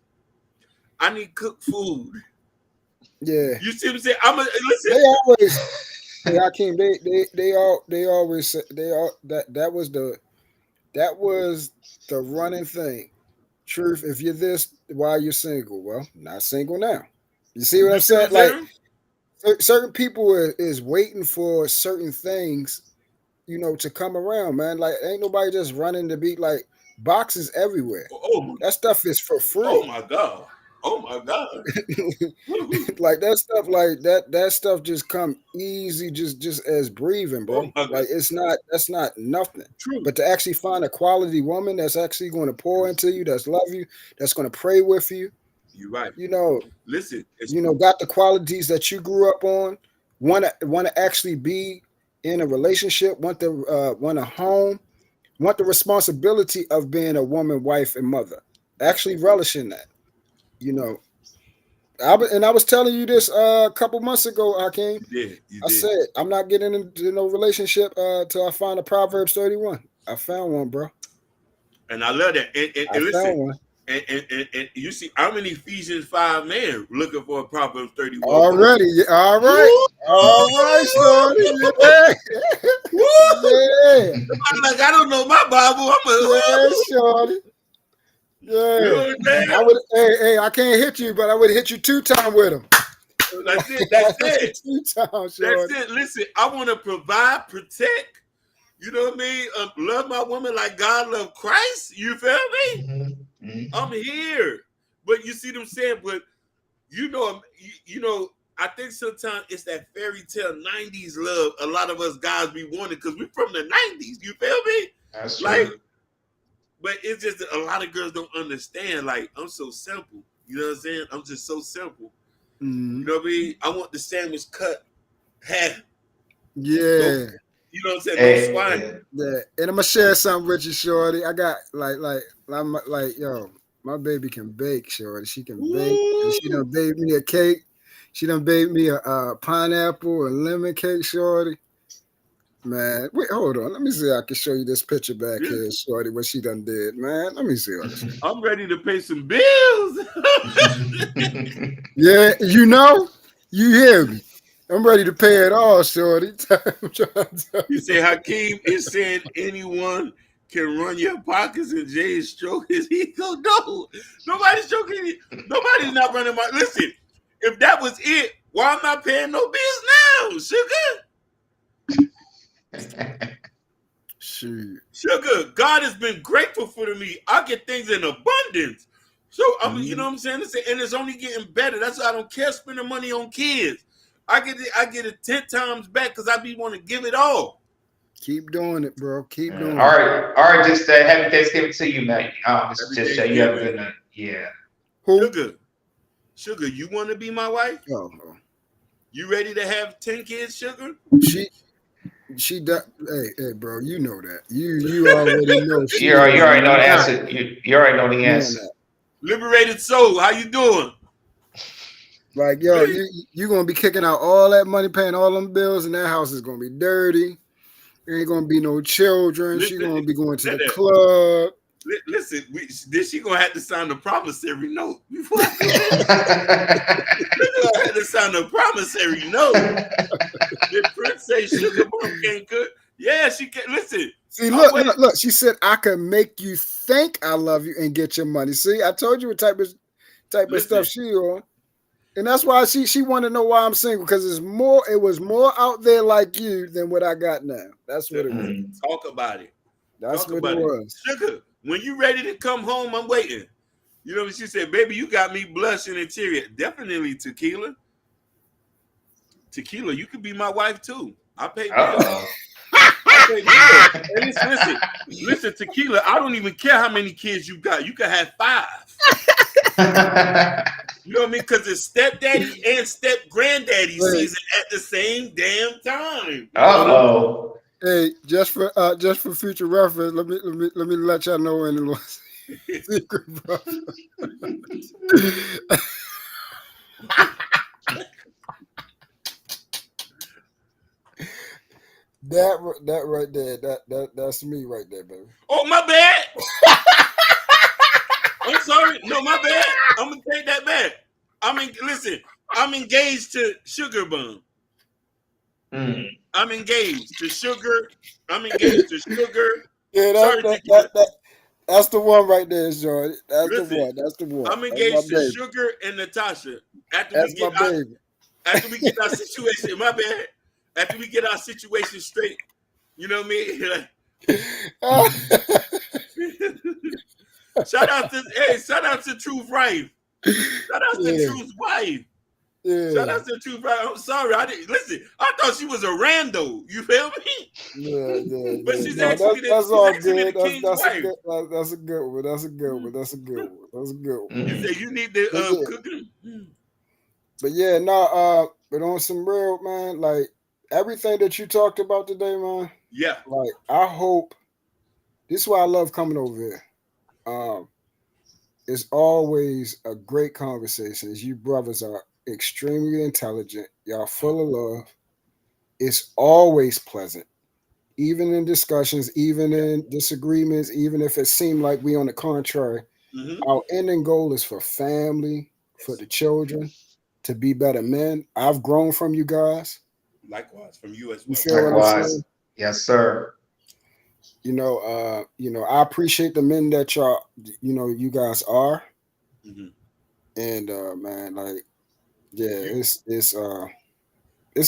I need cooked food. Yeah. You see what I'm saying? Listen. They always, hey, Hakeem, they always say that was the running thing. Truth, if you're this, why you're single? Well, not single now. You see what I'm saying? Like certain people is waiting for certain things, to come around, man. Like ain't nobody just running to be like boxes everywhere. That stuff is for free. Oh my God. Like that stuff just come easy, just as breathing, bro. Like that's not nothing. True. But to actually find a quality woman that's actually going to pour into you, that's love you, that's going to pray with you. You're right. Listen, got the qualities that you grew up on, want to actually be in a relationship, want a home, want the responsibility of being a woman, wife, and mother. Actually relishing that. I was telling you this a couple months ago, Hakeem. You did. I said I'm not getting into no relationship till I find a Proverbs 31. I found one, bro. And I love that. And listen, found one. And you see, I'm an Ephesians 5 man looking for a Proverbs 31. Already, all right, son. Yeah. I'm like, I don't know my Bible. Shorty. Yeah, I can't hit you, but I would hit you 2 times with him. That's it. 2 times, that's it. Listen, I want to provide, protect. You know what I mean? Love my woman like God loved Christ. You feel me? Mm-hmm. I'm here, but you see what I'm saying. But you know, I think sometimes it's that fairy tale 90s love a lot of us guys be wanting because we're from the 90s. You feel me? That's Like, true. but it's just that a lot of girls don't understand. Like, I'm so simple. You know what I'm saying? I'm just so simple. Mhm. You know what I mean? I want the sandwich cut half. Yeah. You know what I'm saying? Hey, No swine. Yeah, and I'm gonna share something with you, Shorty. I got I'm like, yo, my baby can bake, Shorty. She can bake, and she done baked me a cake. She done baked me a pineapple and lemon cake, Shorty. Man, wait, hold on. Let me see. I can show you this picture back Yeah. here, Shorty. What she done did, man. Let me see. I'm ready to pay some bills. Yeah, you know, you hear me. I'm ready to pay it all, Shorty. You say Hakeem is saying anyone can run your pockets and Jay is stroking his ego. No, nobody's stroking it. Nobody's not running my. Listen, if that was it, why am I paying no bills now, sugar? Shoot. Sugar, God has been grateful for me. I get things in abundance. So you know what I'm saying? And it's only getting better. That's why I don't care spending money on kids. I get it 10 times back because I be want to give it all. Keep doing it, bro. Keep doing all it. right. Just happy Thanksgiving to you, man. Just you have a Thanksgiving. good night. Yeah. Who? Sugar, you want to be my wife? Oh, You ready to have 10 kids, Sugar? She hey, bro, you know that. You already know. You already know the answer. You already know the answer. Liberated soul, how you doing? Like, yo, you gonna be kicking out all that money, paying all them bills, and that house is gonna be dirty. There ain't gonna be no children. She gonna be going to the club. Listen, then she gonna have to sign the promissory note before I do that. She gonna have to sign the promissory note. Did Prince say Sugar Mom can't cook? Yeah, she can. Listen. See, look. She said I can make you think I love you and get your money. See, I told you what type of stuff she on, and that's why she wanted to know why I'm single because it was more out there like you than what I got now. That's what it was. Talk about it. That's what it was. Sugar, when you ready to come home, I'm waiting. You know what she said, baby, you got me blushing and teary. Definitely tequila. Tequila, you could be my wife too. I pay bills. Hey, listen, tequila. I don't even care how many kids you got. You can have 5. You know what I mean? Because it's stepdaddy and step granddaddy season at the same damn time. Hey, just for future reference, let me let y'all know in the secret, bro. That right there, that's me right there, baby. Oh, my bad. I'm sorry. No, my bad. I'm gonna take that back. Listen, I'm engaged to Sugar Bum. I'm engaged to Sugar. Yeah, that's the one right there, Jordan. That's the one. I'm engaged to Sugar and Natasha. After we get our situation, my bad. After we get our situation straight, you know what I mean? Shout out to Truth Wife. Shout out to Truth's wife. Yeah. Shout out to Truth Wife. I'm sorry, I didn't listen. I thought she was a rando. You feel me? Yeah. But she's actually the king's wife. That's a good one. You say you need to cook him. But yeah, but on some real, man, like everything that you talked about today, man. Yeah. Like I hope this is why I love coming over here. It's always a great conversation. You brothers are extremely intelligent. Y'all full of love. It's always pleasant. Even in discussions, even in disagreements, even if it seemed like we on the contrary, our ending goal is for family, for the children, to be better men. I've grown from you guys. Likewise, from you as well. Likewise. Yes, sir. You know, I appreciate the men that y'all, you guys are. And man, like, yeah, it's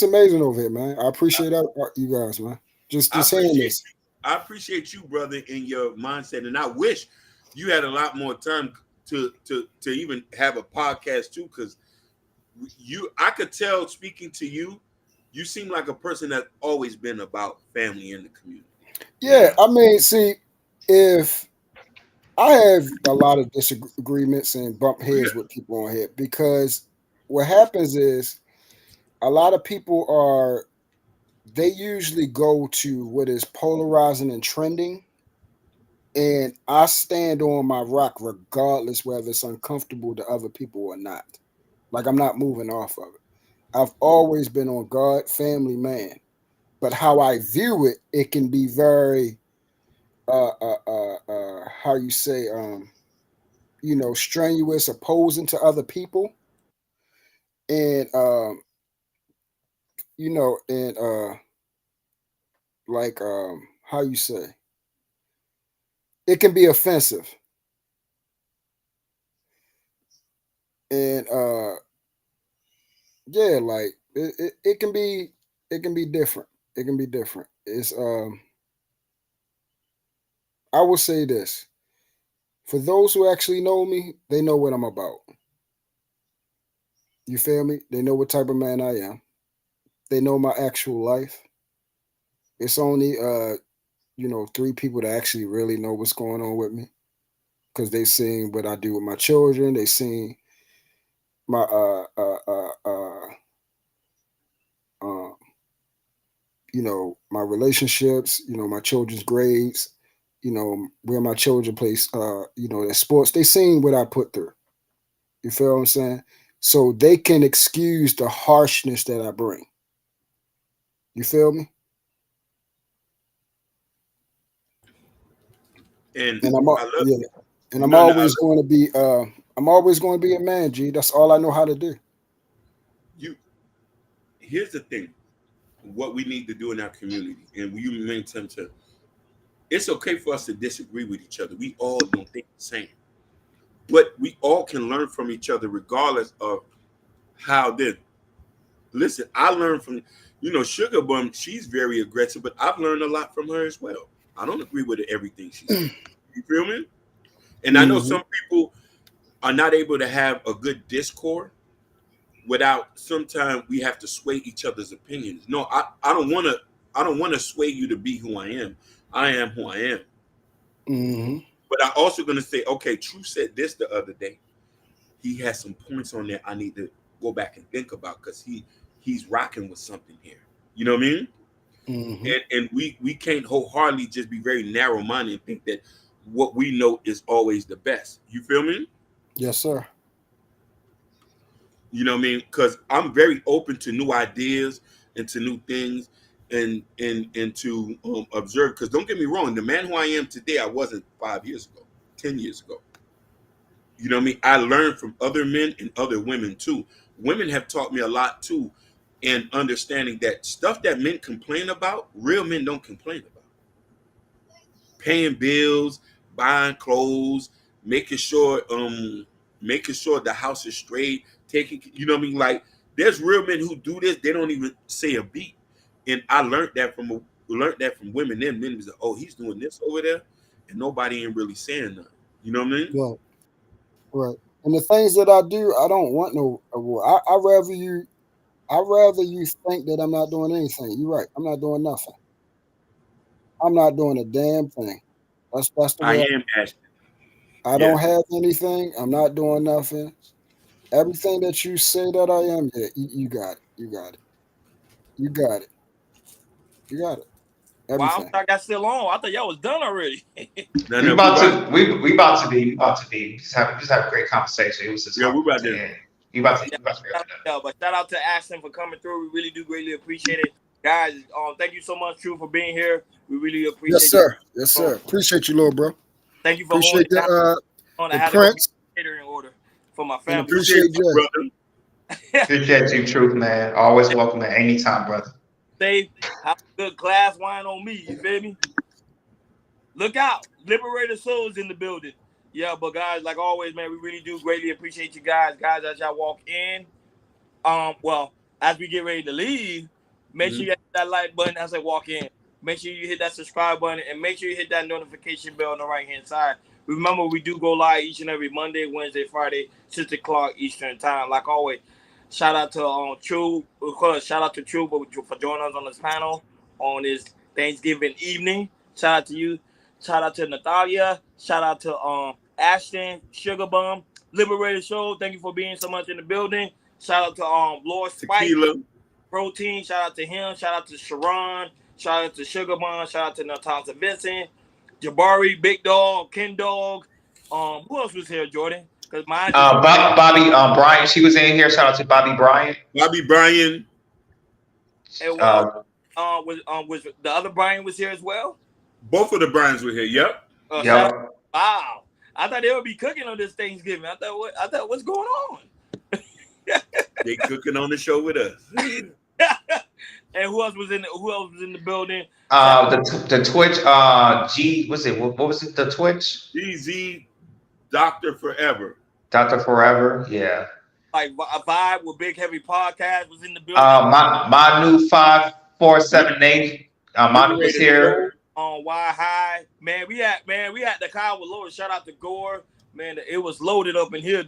amazing over here, man. I appreciate you guys, man. Just saying this. I appreciate you, brother, in your mindset, and I wish you had a lot more time to even have a podcast too, because I could tell speaking to you, you seem like a person that's always been about family in the community. Yeah, I mean, see, if I have a lot of disagreements and bump heads with people on here because what happens is a lot of people are they usually go to what is polarizing and trending, and I stand on my rock regardless whether it's uncomfortable to other people or not. Like I'm not moving off of it. I've always been on God, family, man. But how I view it, it can be very how you say strenuous, opposing to other people, and and like how you say it can be offensive, and yeah, like it can be different. It can be different. It's I will say this for those who actually know me, they know what I'm about. You feel me? They know what type of man I am. They know my actual life. It's only three people that actually really know what's going on with me because they seen what I do with my children. They seen my uh my relationships, my children's grades, where my children place their sports. They seen what I put through. You feel what I'm saying? So they can excuse the harshness that I bring. You feel me? And And I love yeah, and no, no. I'm always going to be a man, G. That's all I know how to do. You. Here's the thing: what we need to do in our community, and you mentioned to. It's okay for us to disagree with each other. We all don't think the same, but we all can learn from each other, regardless of how. Then, listen, I learned from Sugar Bum. She's very aggressive, but I've learned a lot from her as well. I don't agree with everything she says. You feel me? And I know Hmm. some people are not able to have a good discord without sometimes we have to sway each other's opinions. No, I don't want to sway you to be who I am. I am who I am. Hmm. But I also gonna say, okay, True said this the other day. He has some points on there I need to go back and think about because he's rocking with something here. You know what I mean? Hmm. And we can't wholeheartedly just be very narrow minded and think that what we know is always the best. You feel me? Yes, sir. You know what I mean? Because I'm very open to new ideas and to new things and to observe. Because don't get me wrong, the man who I am today, I wasn't 5 years ago, 10 years ago. You know what I mean? I learned from other men and other women too. Women have taught me a lot too, in understanding that stuff that men complain about, real men don't complain about. Paying bills, buying clothes, making sure the house is straight, taking what I mean? Like there's real men who do this, they don't even say a beat. And I learned that from women. Then men was like, oh, he's doing this over there, and nobody ain't really saying nothing. You know what I mean? Right, right. And the things that I do, I don't want no award. I rather you think that I'm not doing anything. You're right. I'm not doing nothing. I'm not doing a damn thing. That's the I way am Ashton. I Yeah. don't have anything. I'm not doing nothing. Everything that you say that I am, yeah, you got it. You got it. You got it. You got it. Wow, Everything. I got still on. I thought y'all was done already. No, We no, we about right. to we about to be we about to be just have a great conversation. It was just Yeah, hard we right to there. end. Yeah, We about to be up yeah, but shout out to Ashton for coming through. We really do greatly appreciate it, guys. Thank you so much, True, for being here. We really Yes, appreciate you. sir. Yes, sir. Appreciate you, little bro. Thank you for holding Appreciate it down. I the had to go get Prince catering order for my and family. Appreciate appreciate you, Jay. brother. Appreciate you, truth, man. Always welcome at any time, brother. Safe, have a good glass wine on me. You feel me? Look out, Liberated Souls in the building. Yeah, but guys, like always, man, we really do greatly appreciate you guys. As y'all walk in, well, as we get ready to leave, make sure you hit that like button as I walk in. Make sure you hit that subscribe button and make sure you hit that notification bell on the right hand side. Remember, we do go live each and every Monday, Wednesday, Friday, 6 o'clock Eastern time. Like always, Shout out to True. Of course, shout out to True for joining us on this panel on this Thanksgiving evening. Shout out to you. Shout out to Natalia. Shout out to Ashton, Sugar Bum, Liberated Show. Thank you for being so much in the building. Shout out to Lord Spike, Tequila. Protein. Shout out to him. Shout out to Sharon. Shout out to Sugar Bum. Shout out to Natasha Vincent, Jabari, Big Dog, Ken Dog. Who else was here, Jordan? Because mine. Bobby Bryant, she was in here. Shout out to Bobby Bryant. Bobby Bryan. And was the other Brian was here as well? Both of the Bryans were here. Yep. Yep. Wow. I thought they would be cooking on this Thanksgiving. I thought what's going on? They cooking on the show with us. And who else was in the building? The Twitch, G, what's it? What was it? The Twitch? GZ Doctor Forever. Dr. Forever, yeah. Like a vibe with Big Heavy Podcast was in the building. Manu 5478. Manu was here. On Why High. Man, we had the car with Lord. Shout out to Gore. Man, it was loaded up in here.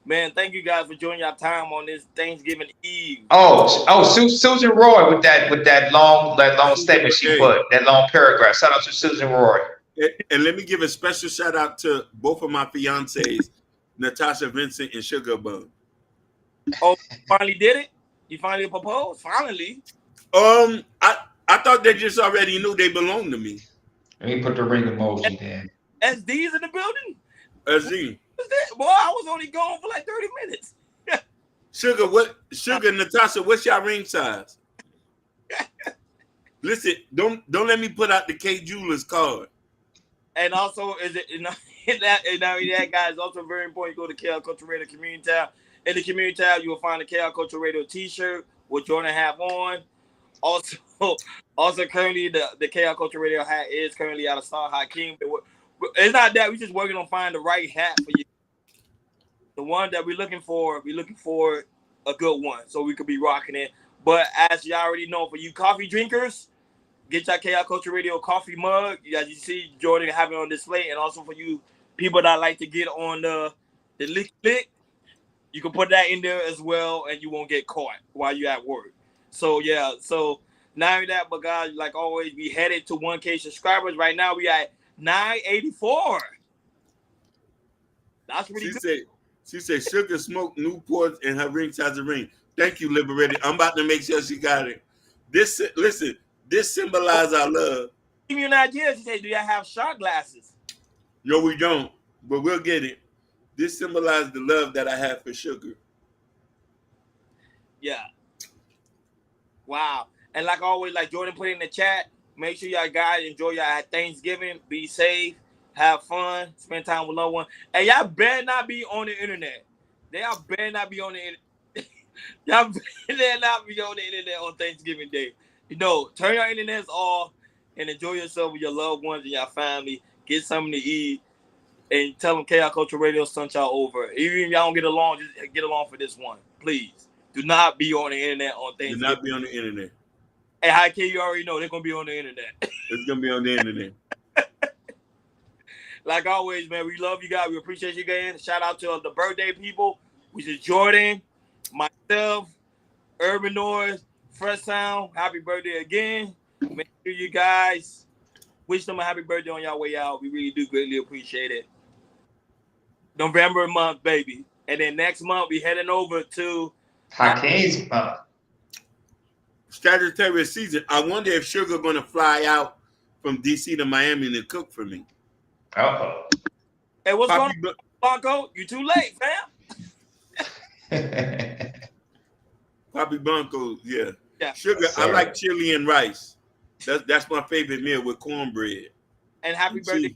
Man, thank you guys for joining your time on this Thanksgiving Eve. Susan Roy with that long statement she put, that long paragraph. Shout out to Susan Roy. And let me give a special shout out to both of my fiancées, Natasha Vincent and Sugar Bum. Oh, you finally did it? You finally proposed? Finally? I thought they just already knew they belonged to me. Let me put the ring emoji there. SD's in the building? SD. Boy, I was only gone for like 30 minutes. Sugar, Natasha, what's your ring size? Listen, don't let me put out the K Jewelers card. And also, that guys, also very important. You go to KL Culture Radio Community tab. In the community tab, you will find the KL Culture Radio T-shirt, which Jordan have on. Also currently the KL Culture Radio hat is currently out of stock. Hakeem, it's not that we're just working on finding the right hat for you. The one that we're looking for a good one, so we could be rocking it. But as you already know, for you coffee drinkers, get your KL Culture Radio coffee mug. As you see, Jordan having on display, and also for you people that like to get on the lick, you can put that in there as well, and you won't get caught while you're at work. So yeah, not only that, but guys, like always, we headed to 1K subscribers. Right now, we at 984. That's pretty good. She said Sugar smoked Newports and her ring size a ring. Thank you, Liberated. I'm about to make sure she got it. This symbolizes our love. Give you an idea. She said, do y'all have shot glasses? No, we don't, but we'll get it. This symbolizes the love that I have for Sugar. Yeah. Wow. And like always, like Jordan put in the chat, make sure y'all guys enjoy y'all Thanksgiving. Be safe. Have fun. Spend time with loved ones. And y'all better not be on the internet. Y'all better not be on the internet. Y'all better not be on the internet on Thanksgiving Day. Turn your internets off and enjoy yourself with your loved ones and your family. Get something to eat. And tell them KL Culture Radio sent y'all over. Even if y'all don't get along, just get along for this one. Please. Do not be on the internet on Thanksgiving. Do not be on the internet. Hey, hi, K, you already know they're going to be on the internet. It's going to be on the internet. Like always, man, we love you guys. We appreciate you guys. Shout out to the birthday people, which is Jordan, myself, Urban Noise, Fresh Sound. Happy birthday again. Make sure you guys wish them a happy birthday on y'all way out. We really do greatly appreciate it. November month, baby. And then next month, we heading over to Hakeem's month. Sagittarius season. I wonder if Sugar going to fly out from DC to Miami to cook for me. Uh-oh. Hey, what's going on, Blanco? You too late, fam. Papi Blanco, yeah. Sugar, yes, I like chili and rice. That's my favorite meal with cornbread. And happy birthday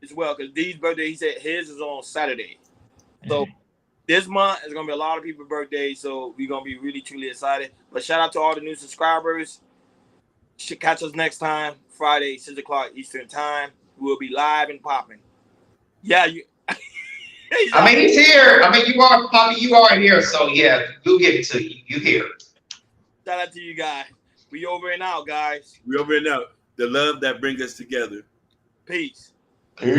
as well, because Dee's birthday, he said his is on Saturday. So this month is going to be a lot of people's birthdays, so we're going to be really, truly excited. But shout out to all the new subscribers. Should catch us next time, Friday, 6 o'clock Eastern time. We'll be live and popping. Yeah, you. I mean, he's here. I mean, you are, Poppy, you are here. So, yeah, we'll give it to you. You here. Shout out to you guys. We over and out, guys. We over and out. The love that brings us together. Peace. Peace.